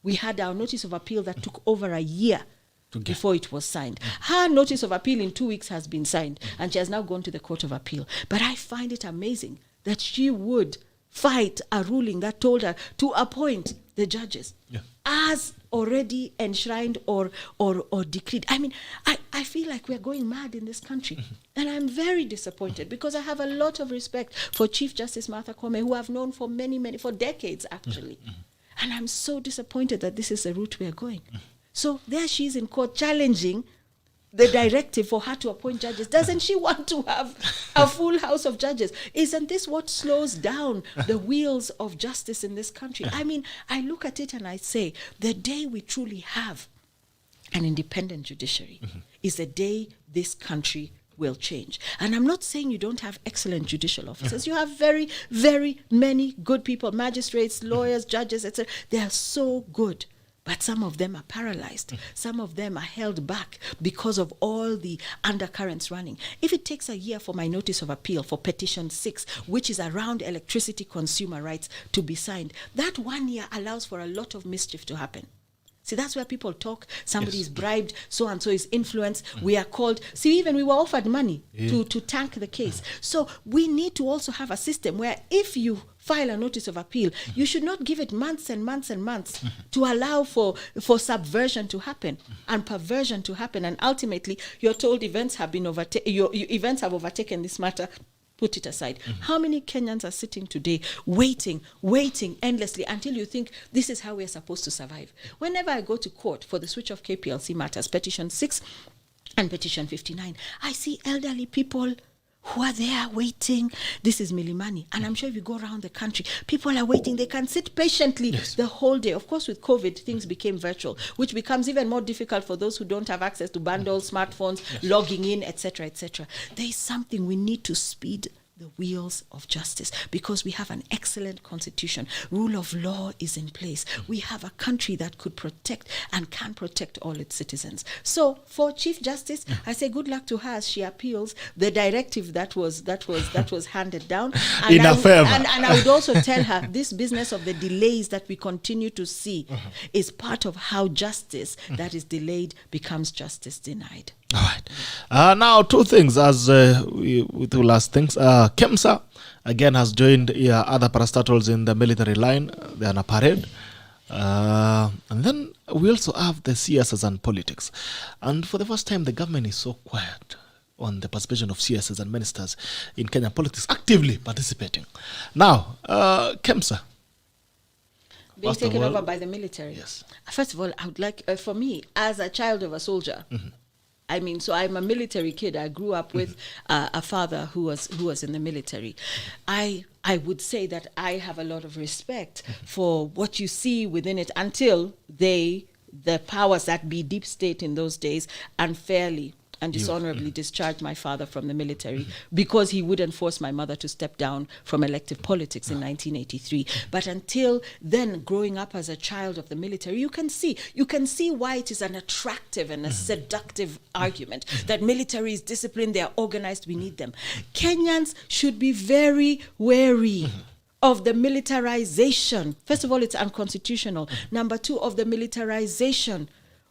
we had our notice of appeal that took over a year before it was signed. Her notice of appeal in 2 weeks has been signed, and she has now gone to the Court of Appeal. But I find it amazing that she would fight a ruling that told her to appoint the judges as already enshrined or decreed. I mean, I feel like we're going mad in this country. And I'm very disappointed because I have a lot of respect for Chief Justice Martha Koome, who I've known for for decades, actually. And I'm so disappointed that this is the route we are going. So there she is in court challenging the directive for her to appoint judges. Doesn't she want to have a full house of judges? Isn't this what slows down the wheels of justice in this country? I mean, I look at it and I say, the day we truly have an independent judiciary is the day this country will change. And I'm not saying you don't have excellent judicial officers. You have very, very many good people, magistrates, lawyers, judges, etc. They are so good. But some of them are paralyzed. Some of them are held back because of all the undercurrents running. If it takes a year for my notice of appeal for Petition 6, which is around electricity consumer rights, to be signed, that 1 year allows for a lot of mischief to happen. See, that's where people talk. Somebody is bribed, so-and-so is influenced. We are called. See, even we were offered money to tank the case. So we need to also have a system where if you file a notice of appeal, you should not give it months and months and months to allow for subversion to happen and perversion to happen. And ultimately, you're told events have been events have overtaken this matter. Put it aside. How many Kenyans are sitting today waiting endlessly until you think this is how we're supposed to survive? Whenever I go to court for the switch of KPLC matters, Petition 6 and Petition 59, I see elderly people who are there waiting. This is Milimani. And I'm sure if you go around the country, people are waiting. They can sit patiently the whole day. Of course, with COVID, things became virtual, which becomes even more difficult for those who don't have access to bundles, smartphones, logging in, etc., etc. There is something we need to speed the wheels of justice because we have an excellent constitution. Rule of law is in place. We have a country that could protect and can protect all its citizens. So for Chief Justice, I say good luck to her as she appeals the directive that was handed down. And I would also tell her this business of the delays that we continue to see is part of how justice that is delayed becomes justice denied. All right. Now, two things as with the last things. KEMSA, again, has joined other parastatals in the military line. They're on a parade. And then we also have the CSs and politics. And for the first time, the government is so quiet on the participation of CSs and ministers in Kenyan politics, actively participating. Now, KEMSA. Being taken over by the military. Yes. First of all, I would like, for me, as a child of a soldier, I mean, so I'm a military kid. I grew up with a father who was in the military. I would say that I have a lot of respect for what you see within it until the powers that be, deep state in those days, unfairly and dishonorably discharged my father from the military because he wouldn't force my mother to step down from elective politics in 1983. But until then, growing up as a child of the military, you can see why it is an attractive and a seductive argument that military is disciplined, they are organized, we need them. Kenyans should be very wary of the militarization. First of all, it's unconstitutional. Number two, of the militarization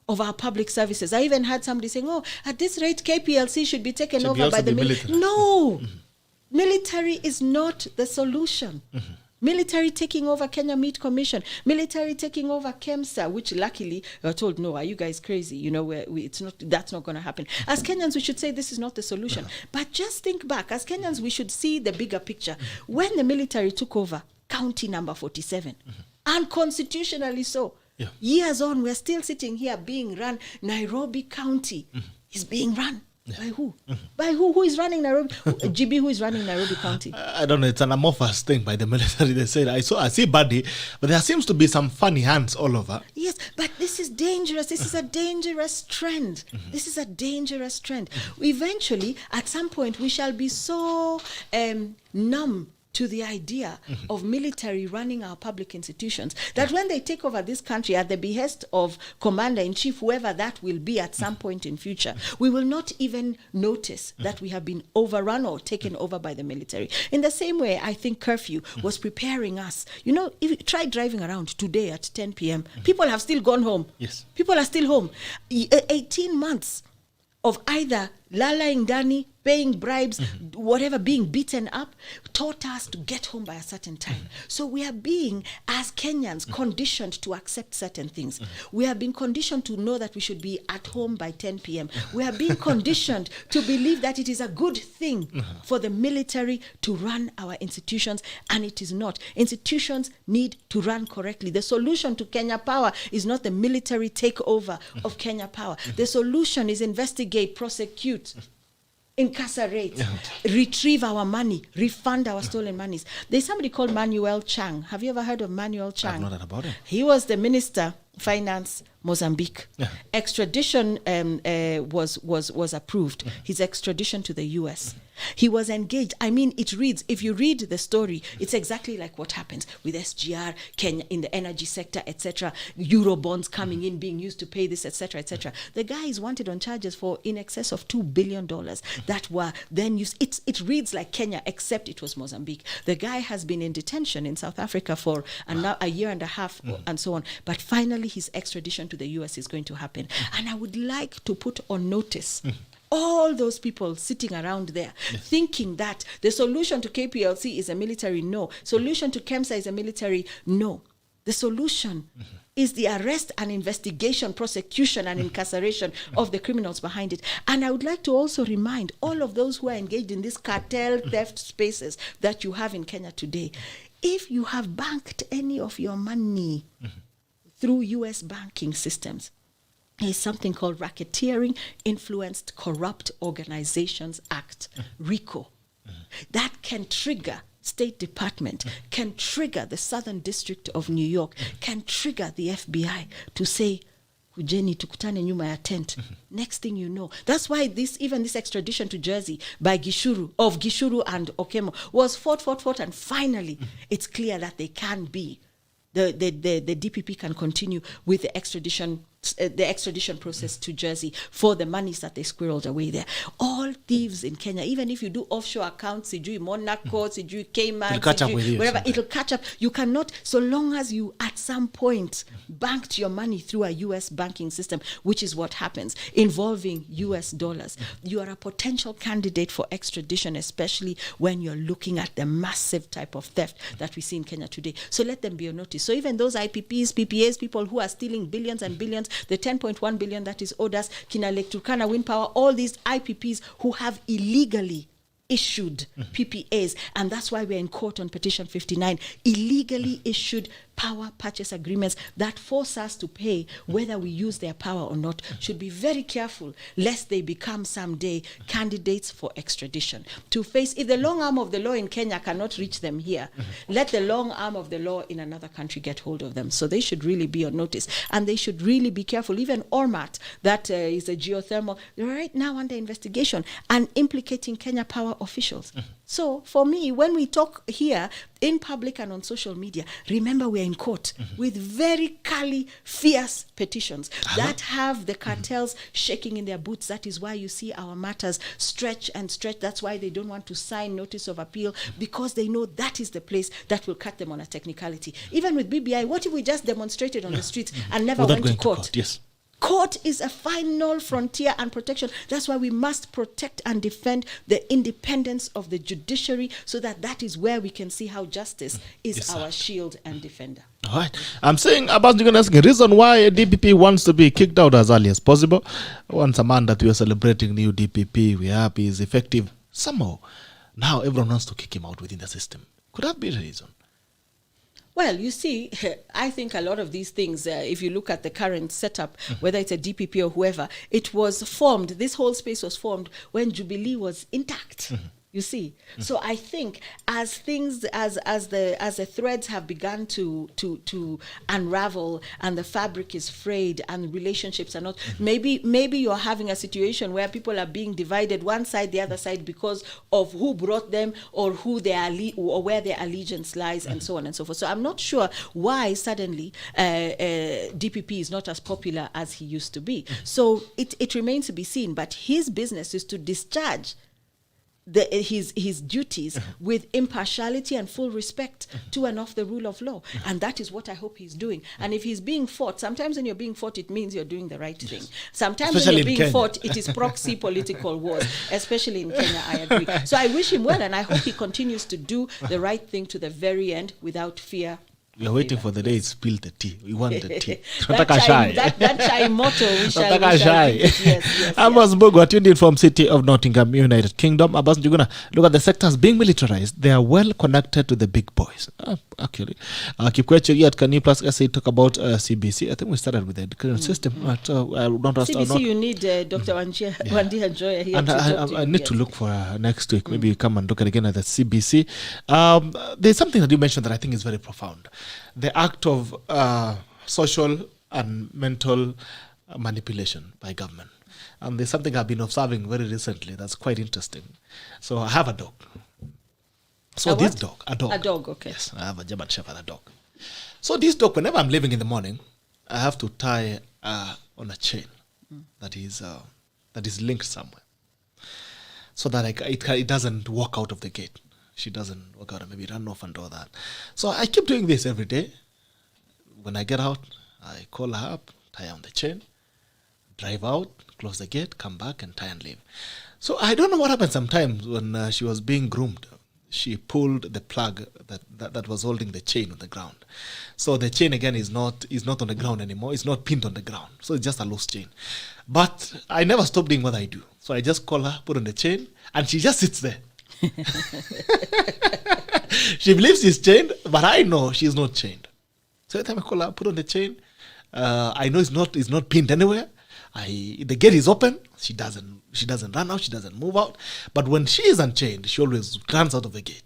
of our public services. I even had somebody saying, at this rate, KPLC should be taken over by the military. No! Military is not the solution. Military taking over Kenya Meat Commission, military taking over KEMSA, which luckily we're told, no, are you guys crazy? You know, that's not going to happen. As Kenyans, we should say this is not the solution. But just think back. As Kenyans, we should see the bigger picture. When the military took over county number 47, unconstitutionally so, years on, we're still sitting here being run. Nairobi County is being run. By who? By who? Who is running Nairobi? GB, who is running Nairobi County? I don't know. It's an amorphous thing by the military. They said, I see body, but there seems to be some funny hands all over. Yes, but this is dangerous. This is a dangerous trend. This is a dangerous trend. Eventually, at some point, we shall be so numb to the idea of military running our public institutions that when they take over this country at the behest of commander-in-chief, whoever that will be at some point in future, we will not even notice that we have been overrun or taken over by the military. In the same way, I think curfew was preparing us. You know, if you try driving around today at 10 p.m., people have still gone home. Yes. People are still home. 18 months of either lalaing ndani, paying bribes, whatever, being beaten up, taught us to get home by a certain time. So we are being, as Kenyans, conditioned to accept certain things. We have been conditioned to know that we should be at home by 10 p.m. We are being conditioned to believe that it is a good thing for the military to run our institutions, and it is not. Institutions need to run correctly. The solution to Kenya Power is not the military takeover of Kenya Power. The solution is investigate, prosecute, incarcerate, retrieve our money, refund our stolen monies. There's somebody called Manuel Chang. Have you ever heard of Manuel Chang? I've not heard about him. He was the Minister Finance, Mozambique. Extradition was approved. His extradition to the US. He was engaged. I mean, it reads, if you read the story, it's exactly like what happens with SGR, Kenya in the energy sector, etc. Euro bonds coming in, being used to pay this, etc., etc. The guy is wanted on charges for in excess of $2 billion that were then used. It reads like Kenya, except it was Mozambique. The guy has been in detention in South Africa for a year and a half and so on. But finally, his extradition to the US is going to happen. And I would like to put on notice all those people sitting around there thinking that the solution to KPLC is a military no. Solution to KEMSA is a military no. The solution is the arrest and investigation, prosecution and incarceration of the criminals behind it. And I would like to also remind all of those who are engaged in these cartel theft spaces that you have in Kenya today, if you have banked any of your money through US banking systems, is something called Racketeering Influenced Corrupt Organizations Act, RICO. That can trigger State Department, can trigger the Southern District of New York, can trigger the FBI to say, kujeni tukutane nyuma ya tent. Next thing you know. That's why this extradition to Jersey by Gishuru and Okemo was fought, and finally it's clear that they can be. The DPP can continue with the extradition process to Jersey for the monies that they squirreled away there. All thieves in Kenya, even if you do offshore accounts, sijui Monaco, sijui Cayman, it'll catch up with you, wherever, it'll catch up. You cannot, so long as you at some point banked your money through a US banking system, which is what happens, involving US dollars, you are a potential candidate for extradition, especially when you're looking at the massive type of theft that we see in Kenya today. So let them be on notice. So even those IPPs, PPAs, people who are stealing billions and billions, the 10.1 billion that is owed us, Kina Lake Turkana Wind Power, all these IPPs who have illegally issued PPAs, and that's why we're in court on petition 59, illegally issued power purchase agreements that force us to pay whether we use their power or not, should be very careful lest they become someday candidates for extradition. To face, if the long arm of the law in Kenya cannot reach them here, let the long arm of the law in another country get hold of them. So they should really be on notice, and they should really be careful. Even Ormat, that is a geothermal, they're right now under investigation and implicating Kenya Power officials. So for me, when we talk here in public and on social media, remember we're in court with very curly, fierce petitions that have the cartels shaking in their boots. That is why you see our matters stretch and stretch. That's why they don't want to sign notice of appeal, because they know that is the place that will cut them on a technicality. Even with BBI, what if we just demonstrated on the streets and never went to court? Yes. Court is a final frontier and protection. That's why we must protect and defend the independence of the judiciary, so that is where we can see how justice is our shield and defender. All right. I'm saying about you can ask a reason why a DPP wants to be kicked out as early as possible. Once a man that we are celebrating new DPP, we're happy is effective. Somehow, now everyone wants to kick him out within the system. Could that be the reason? Well, you see, I think a lot of these things, if you look at the current setup, whether it's a DPP or whoever, it was formed, this whole space was formed when Jubilee was intact. You see, so I think as things, as the threads have begun to unravel and the fabric is frayed and relationships are not, maybe you're having a situation where people are being divided, one side, the other side, because of who brought them or who or where their allegiance lies, and so on and so forth. So I'm not sure why suddenly DPP is not as popular as he used to be. So it remains to be seen. But his business is to discharge his duties with impartiality and full respect to and of the rule of law, and that is what I hope he's doing. And if he's being fought, sometimes when you're being fought, it means you're doing the right thing. Sometimes Especially when you're being Kenya. fought, it is proxy political wars, especially in Kenya. I agree. So I wish him well, and I hope he continues to do the right thing to the very end without fear. We are waiting for the day it spilled the tea. We want the tea. that chai motto, we shall keep it. Yes. Abbas Mbogo, tuned in from City of Nottingham, United Kingdom. Abbas, you're going to look at the sectors being militarized. They are well connected to the big boys. Actually. Kipkweche here at Kani Plus SA talk about CBC. I think we started with the education system. So I would not CBC, you need Dr. Wandia Joya here. And I need to look for next week. Maybe you come and look at again at the CBC. There's something that you mentioned that I think is very profound. The act of social and mental manipulation by government. And there's something I've been observing very recently that's quite interesting. So I have a dog. So this dog, a dog, okay. Yes, I have a German Shepherd, a dog. So this dog, whenever I'm leaving in the morning, I have to tie on a chain that is linked somewhere, so that it doesn't walk out of the gate. She doesn't walk out and maybe run off and all that. So I keep doing this every day. When I get out, I call her up, tie her on the chain, drive out, close the gate, come back and tie and leave. So I don't know what happened sometimes when she was being groomed. She pulled the plug that was holding the chain on the ground. So the chain again is not on the ground anymore. It's not pinned on the ground. So it's just a loose chain. But I never stop doing what I do. So I just call her, put on the chain, and she just sits there. She believes she's chained, but I know she's not chained. So every time I call her, put on the chain, I know it's not pinned anywhere. The gate is open. She doesn't run out. She doesn't move out. But when she is unchained, she always runs out of the gate.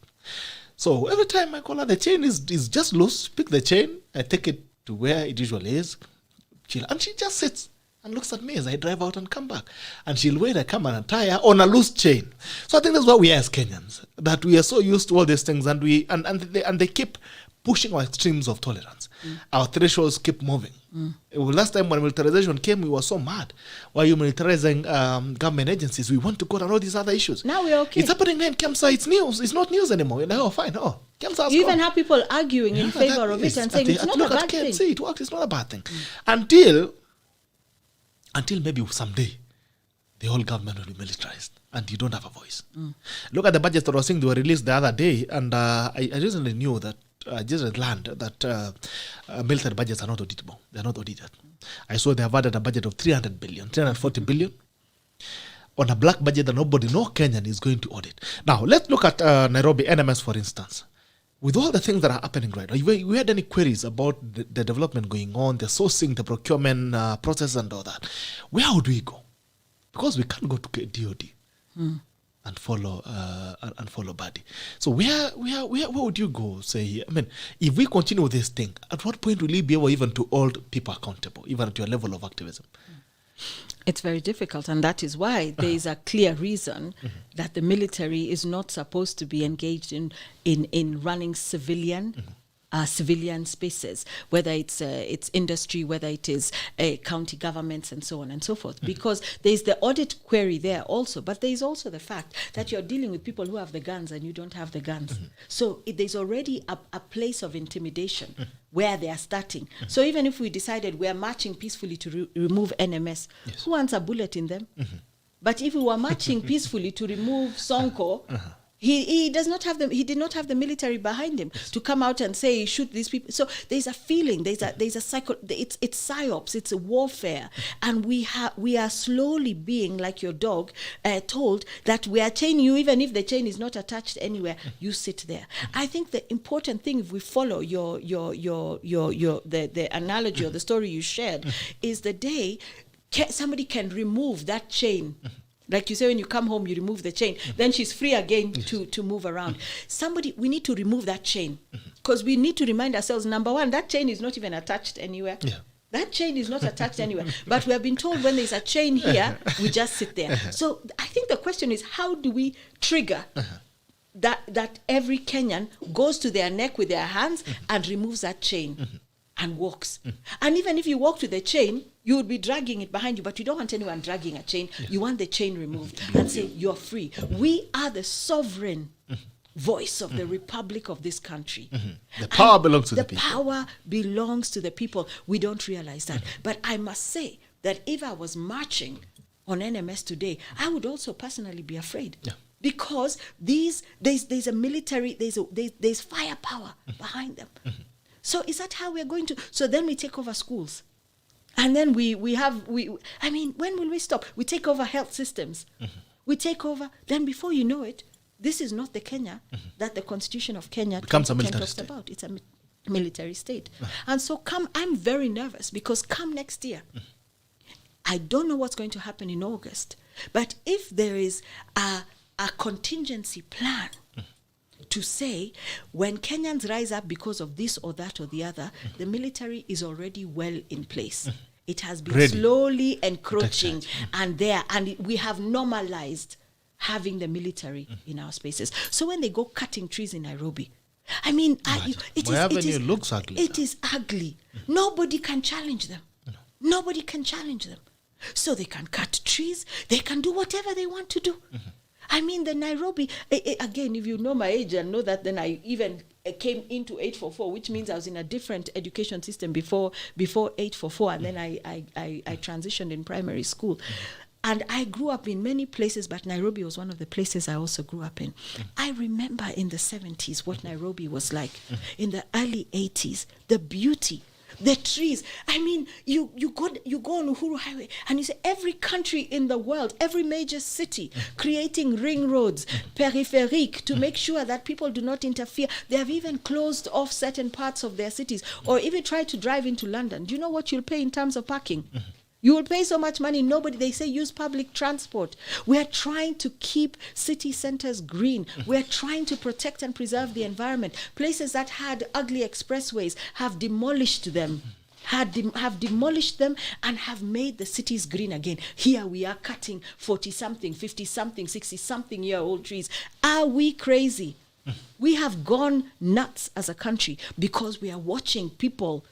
So every time I call her, the chain is just loose. Pick the chain. I take it to where it usually is. And she just sits and looks at me as I drive out and come back. And she'll wait, I come and tie her on a loose chain. So I think that's what we are as Kenyans, that we are so used to all these things, and they keep pushing our extremes of tolerance. Our thresholds keep moving. Last time when militarization came, we were so mad. Why are you militarizing government agencies? We want to go and all these other issues. Now we're okay. It's happening now in Kemsa. It's news. It's not news anymore. You're like, oh, fine. Oh, Kemsa. You even have people arguing in favor of it and saying it's not a bad thing. It works. It's not a bad thing. Until maybe someday, the whole government will be militarized and you don't have a voice. Look at the budgets that I was saying they were released the other day, and I recently knew that I just learned that military budgets are not auditable. They're not audited. I saw they have added a budget of 340 billion. on a black budget that no Kenyan is going to audit. Now, let's look at Nairobi NMS, for instance. With all the things that are happening right now, you had any queries about the development going on, the sourcing, the procurement process and all that? Where would we go? Because we can't go to DOD and follow Badi. So where would you go? Say, I mean, if we continue with this thing, at what point will you be able even to hold people accountable, even at your level of activism? It's very difficult, and that is why there is a clear reason that the military is not supposed to be engaged in running civilian spaces, whether it's industry, whether it is county governments, and so on and so forth. Because there is the audit query there also, but there is also the fact that you're dealing with people who have the guns and you don't have the guns. So there's already a place of intimidation where they are starting. So even if we decided we are marching peacefully to remove NMS, who wants a bullet in them? But if we were marching peacefully to remove Sonko, he did not have the military behind him to come out and say shoot these people. So there's a feeling, there's a it's psyops, it's a warfare, and we are slowly being like your dog, told that we are chaining you, even if the chain is not attached anywhere, you sit there. I think the important thing, if we follow the analogy or the story you shared, is the day somebody can remove that chain. Like you say, when you come home, you remove the chain. Then she's free again to move around. We need to remove that chain. Because we need to remind ourselves, number one, that chain is not even attached anywhere. Yeah. That chain is not attached anywhere. But we have been told when there's a chain here, we just sit there. So I think the question is, how do we trigger that every Kenyan goes to their neck with their hands and removes that chain and walks? And even if you walk to the chain, you would be dragging it behind you, but you don't want anyone dragging a chain. You want the chain removed and say, you're free. We are the sovereign voice of the republic of this country. The power belongs to the people. The power belongs to the people. We don't realize that. But I must say that if I was marching on NMS today, I would also personally be afraid. Yeah. Because there's a military, there's firepower behind them. So is that how we're going to? So then we take over schools. And then when will we stop? We take over health systems. We take over, then before you know it, this is not the Kenya that the Constitution of Kenya becomes a military talks state. About. It's a military state. And so I'm very nervous because come next year, I don't know what's going to happen in August, but if there is a contingency plan to say when Kenyans rise up because of this or that or the other, the military is already well in place. It has been slowly encroaching and we have normalized having the military in our spaces. So when they go cutting trees in Nairobi, I mean, it looks ugly. It is ugly. Nobody can challenge them. Nobody can challenge them. So they can cut trees. They can do whatever they want to do. I mean, the Nairobi, again, if you know my age and know that, then I even came into 844, which means I was in a different education system before 844, and then I transitioned in primary school. And I grew up in many places, but Nairobi was one of the places I also grew up in. I remember in the 70s what Nairobi was like. In the early 80s, the beauty, the trees. I mean, you go on Uhuru Highway and you see every country in the world, every major city, creating ring roads, peripheric, to make sure that people do not interfere. They have even closed off certain parts of their cities, or even tried to drive into London. Do you know what you'll pay in terms of parking? You will pay so much money, they say use public transport. We are trying to keep city centers green. We are trying to protect and preserve the environment. Places that had ugly expressways have demolished them, have demolished them and have made the cities green again. Here we are cutting 40-something, 50-something, 60-something year old trees. Are we crazy? We have gone nuts as a country because we are watching people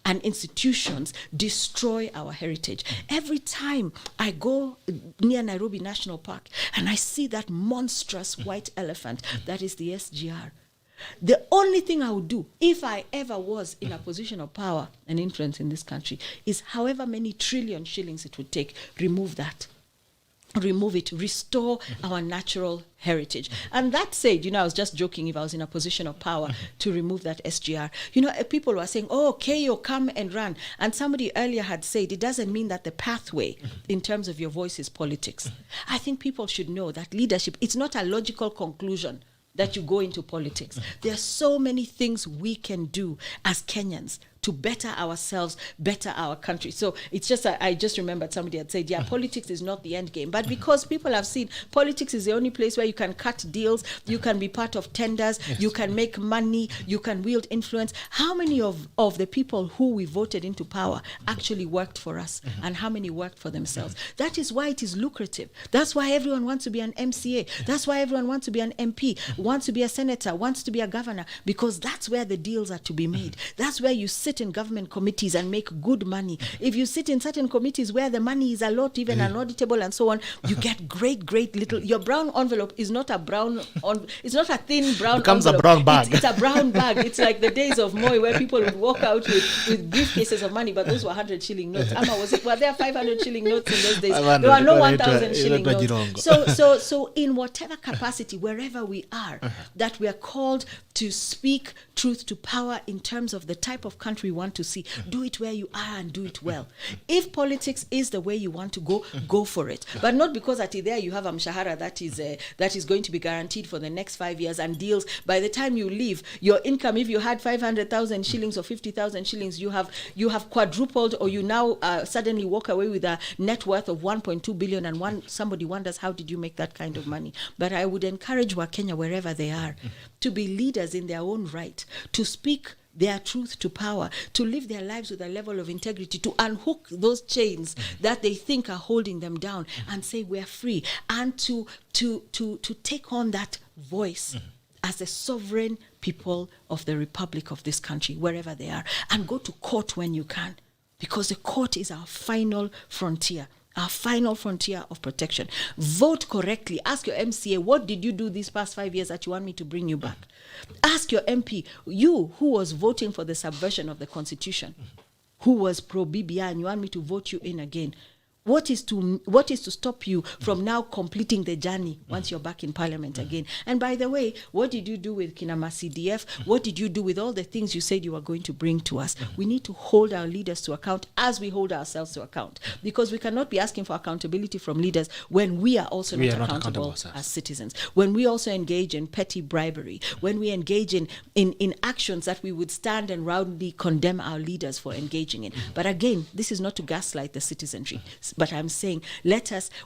and institutions destroy our heritage. Every time I go near Nairobi National Park and I see that monstrous white elephant, that is the SGR, the only thing I would do, if I ever was in a position of power and influence in this country, is however many trillion shillings it would take, remove that. remove it, restore our natural heritage. And that said, I was just joking if I was in a position of power to remove that SGR. People were saying, oh, KO, come and run. And somebody earlier had said, it doesn't mean that the pathway in terms of your voice is politics. I think people should know that leadership, it's not a logical conclusion that you go into politics. There are so many things we can do as Kenyans to better ourselves, better our country. So it's just, I just remembered somebody had said, politics is not the end game. But because people have seen politics is the only place where you can cut deals, you can be part of tenders, you can make money, you can wield influence. How many of the people who we voted into power actually worked for us? And how many worked for themselves? That is why it is lucrative. That's why everyone wants to be an MCA. That's why everyone wants to be an MP, wants to be a senator, wants to be a governor, because that's where the deals are to be made. That's where you sit in government committees and make good money. If you sit in certain committees where the money is a lot, even unauditable and so on, you get great little. Your brown envelope is not a brown. It's not a thin brown. It becomes envelope. A brown bag. It's a brown bag. It's like the days of Moi where people would walk out with briefcases of money, but those were 100 shilling notes. Were there 500 shilling notes in those days? There were no 1,000 shilling notes. So in whatever capacity, wherever we are, that we are called to speak truth to power in terms of the type of country we want to see. Do it where you are and do it well. If politics is the way you want to go for it. But not because at there you have a mshahara that is going to be guaranteed for the next 5 years, and deals by the time you leave, your income, if you had 500,000 shillings or 50,000 shillings, you have quadrupled, or you now suddenly walk away with a net worth of 1.2 billion, and somebody wonders, how did you make that kind of money? But I would encourage Wakenya, wherever they are, to be leaders in their own right, to speak their truth to power, to live their lives with a level of integrity, to unhook those chains that they think are holding them down and say we're free, and to take on that voice as the sovereign people of the republic of this country, wherever they are, and go to court when you can, because the court is our final frontier. Our final frontier of protection. Vote correctly. Ask your MCA, what did you do these past 5 years that you want me to bring you back? Ask your MP, you who was voting for the subversion of the Constitution, who was pro-BBI, and you want me to vote you in again. What is to stop you from now completing the journey once you're back in Parliament again? And by the way, what did you do with Kinama CDF? What did you do with all the things you said you were going to bring to us? We need to hold our leaders to account as we hold ourselves to account, because we cannot be asking for accountability from leaders when we are also not accountable as citizens. When we also engage in petty bribery, when we engage in actions that we would stand and roundly condemn our leaders for engaging in. But again, this is not to gaslight the citizenry. But I'm saying,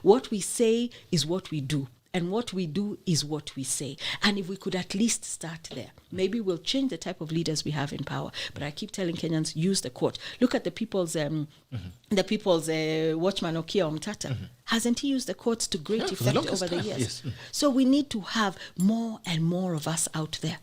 what we say is what we do. And what we do is what we say. And if we could at least start there, maybe we'll change the type of leaders we have in power. But I keep telling Kenyans, use the court. Look at the people's watchman Okia Omtata. Hasn't he used the courts to great effect over the years? Yes. So we need to have more and more of us out there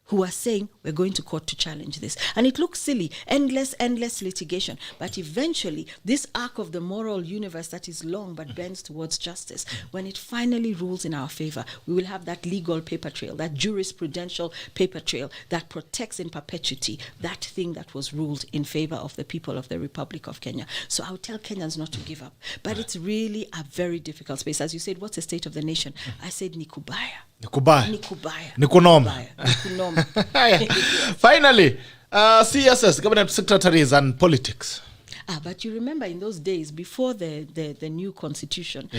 who are saying we're going to court to challenge this. And it looks silly, endless litigation. But eventually, this arc of the moral universe that is long but bends towards justice, when it finally rules in our favor, we will have that legal paper trail, that jurisprudential paper trail that protects in perpetuity that thing that was ruled in favor of the people of the Republic of Kenya. So I would tell Kenyans not to give up. But it's really a very difficult space. As you said, what's the state of the nation? I said, Nikubaya. Nikunoma. Finally, CSS, government secretaries and politics. But you remember in those days, before the new constitution,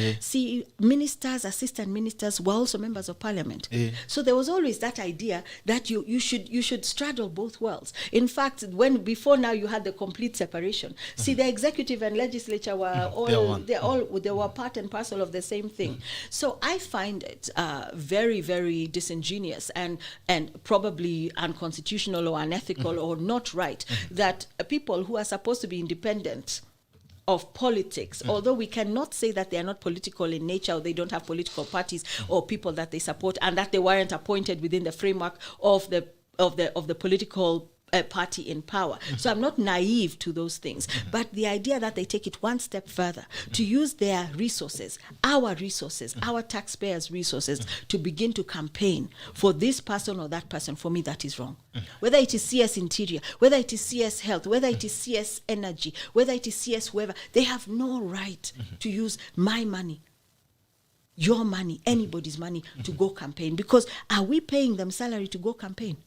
ministers, assistant ministers were also members of parliament. So there was always that idea that you should straddle both worlds. In fact, before now you had the complete separation. See, the executive and legislature were they were part and parcel of the same thing. So I find it very, very disingenuous and probably unconstitutional or unethical or not right that people who are supposed to be independent of politics, although we cannot say that they are not political in nature, or they don't have political parties or people that they support, and that they weren't appointed within the framework of the political party in power. So I'm not naive to those things. But the idea that they take it one step further, to use their resources, our taxpayers' resources, to begin to campaign for this person or that person, for me, that is wrong. Whether it is CS Interior, whether it is CS Health, whether it is CS Energy, whether it is CS whoever, they have no right to use my money your money, anybody's money, to go campaign. Because are we paying them salary to go campaign?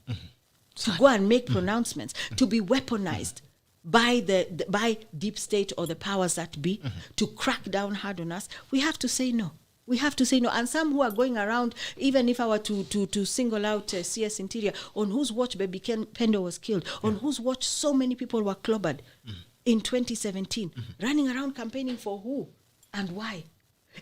To go and make pronouncements, to be weaponized by by deep state or the powers that be, to crack down hard on us? We have to say no. We have to say no. And some who are going around, even if I were to single out CS Interior, on whose watch Baby Pendo was killed, on whose watch so many people were clobbered in 2017, running around campaigning for who and why?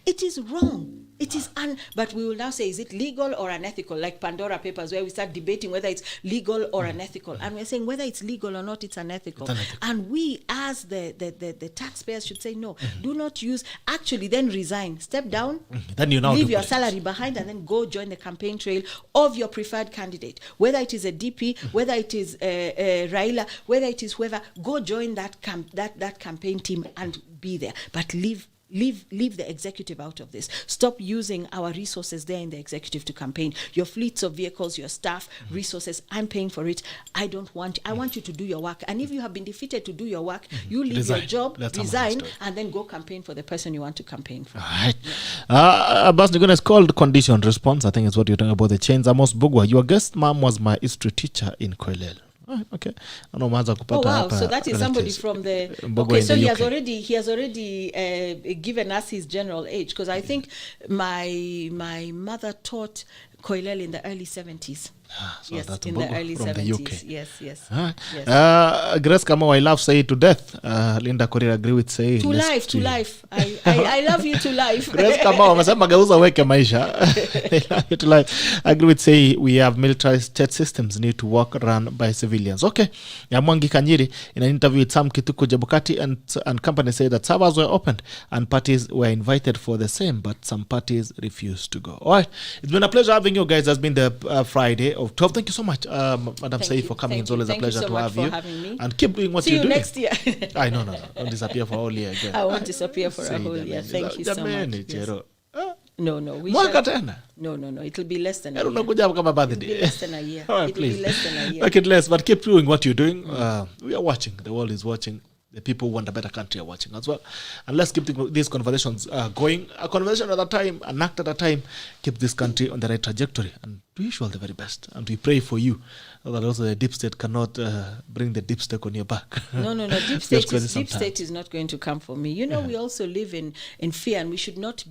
It is wrong. It is but we will now say, is it legal or unethical? Like Pandora Papers, where we start debating whether it's legal or unethical. And we're saying whether it's legal or not, it's unethical. And we, as the taxpayers, should say no. Do not use, actually then resign. Step down, then you now leave your salary behind, and then go join the campaign trail of your preferred candidate. Whether it is a DP, whether it is Raila, whether it is whoever, go join that campaign team and be there. But leave the executive out of this. Stop using our resources there in the executive to campaign. Your fleets of vehicles, your staff, resources, I'm paying for it. I want you to do your work. And if you have been defeated to do your work, you leave your job, resign, and then go campaign for the person you want to campaign for. All right. Abbas Niguna is called condition response. I think it's what you're talking about, the chains. Amos Bugwa, your guest mom was my history teacher in Koilel. Okay. Oh wow! So that is somebody from the. Okay, so he has already given us his general age, because I think my mother taught Koilel in the early 70s. So yes, that's in the early 70s. UK. Yes. Yes. Grace Kamau, I love SEII to death. Linda Korir agree with SEII. To life. I love you to life. Grace Kamau, amesema geuza weke maisha. I love you to life. I agree with SEII. We have military state systems need to work run by civilians. Okay. Nyamwangi Kanyiri, in an interview with Sam Kituku Jabukati and company, said that servers were opened and parties were invited for the same, but some parties refused to go. All right. It's been a pleasure having you guys. It's been the Friday of 12. Thank you so much, Madam SEII, for coming. It's always a pleasure to have you. And keep doing what you're doing. See you next year. I no. Don't disappear for a whole year again. I won't disappear for a whole year. Thank you so much. Yes. No. No. It'll be less than a year. It'll be less than a year. All right, please. Make it less, but keep doing what you're doing. We are watching. The world is watching. The people who want a better country are watching as well. And let's keep these conversations going. A conversation at a time, an act at a time. Keep this country on the right trajectory. And we wish you all the very best. And we pray for you. That also the deep state cannot bring the deep state on your back. No. Deep state is not going to come for me. You know, we also live in fear, and we should not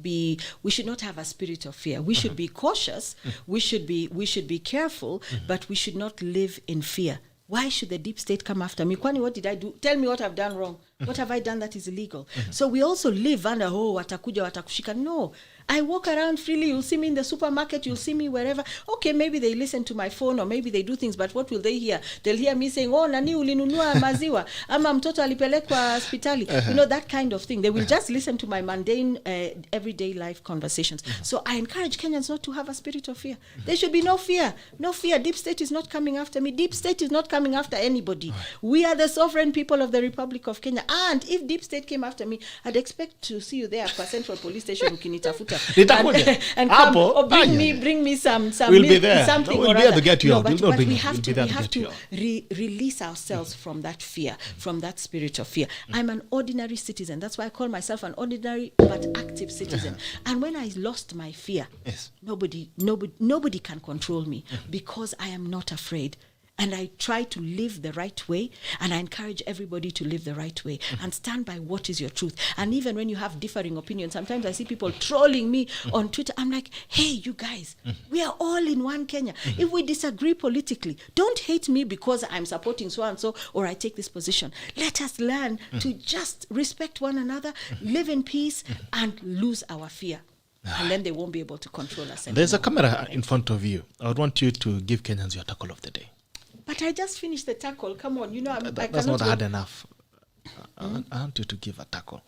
have a spirit of fear. We should be cautious. We should be careful, but we should not live in fear. Why should the deep state come after me? Kwani, what did I do? Tell me what I've done wrong. What have I done that is illegal? So we also live under, watakuja, watakushika. No. I walk around freely. You'll see me in the supermarket. You'll see me wherever. Okay, maybe they listen to my phone, or maybe they do things, but what will they hear? They'll hear me saying, nani ulinunua maziwa, ama mtoto alipelekwa hospitali. You know, that kind of thing. They will just listen to my mundane, everyday life conversations. So I encourage Kenyans not to have a spirit of fear. There should be no fear. No fear. Deep state is not coming after me. Deep state is not coming after anybody. We are the sovereign people of the Republic of Kenya. And if deep state came after me, I'd expect to see you there at Central Police Station ukinitafuta. And come, or bring me some we'll be there. Something. We'll be there to get you out. But we have to release ourselves from that fear, from that spirit of fear. I'm an ordinary citizen. That's why I call myself an ordinary but active citizen. And when I lost my fear, nobody can control me, because I am not afraid. And I try to live the right way, and I encourage everybody to live the right way and stand by what is your truth. And even when you have differing opinions, sometimes I see people trolling me on Twitter. I'm like, hey, you guys, we are all in one Kenya. If we disagree politically, don't hate me because I'm supporting so-and-so or I take this position. Let us learn to just respect one another, live in peace, and lose our fear. And then they won't be able to control us anymore. There's a camera in front of you. I would want you to give Kenyans your tackle of the day. But I just finished the tackle. Come on, that's not hard enough. I want you to give a tackle.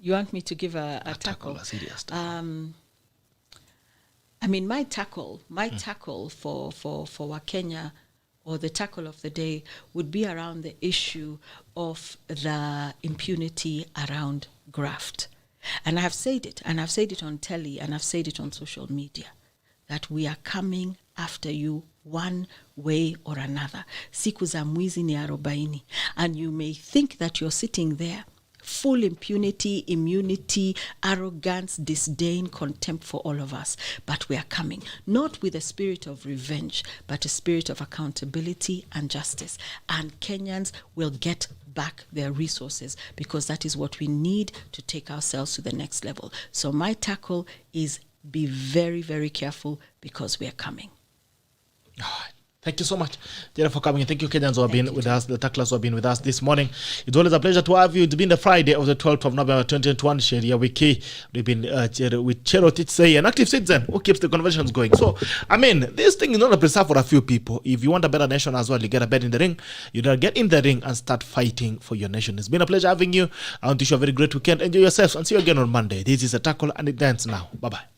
You want me to give a tackle? A serious tackle. I mean, my tackle for Wakenya, or the tackle of the day, would be around the issue of the impunity around graft. And I have said it, and I've said it on telly, and I've said it on social media, that we are coming after you one way or another. Siku za mwizi ni 40. And you may think that you're sitting there full impunity, immunity, arrogance, disdain, contempt for all of us. But we are coming, not with a spirit of revenge, but a spirit of accountability and justice. And Kenyans will get back their resources, because that is what we need to take ourselves to the next level. So my tackle is be very, very careful, because we are coming. Thank you so much, Jera, for coming. Thank you, Kenyans, who have been with us, the tacklers who have been with us this morning. It's always a pleasure to have you. It's been the Friday of the 12th of November 2021, Sheria Wiki. We've been with JEROTICH, SEII, an active citizen who keeps the conversations going. So, I mean, this thing is not a preserve for a few people. If you want a better nation as well, you get a bed in the ring. You gotta get in the ring and start fighting for your nation. It's been a pleasure having you. I want to wish you a very great weekend. Enjoy yourselves, and see you again on Monday. This is a tackle, and it ends now. Bye-bye.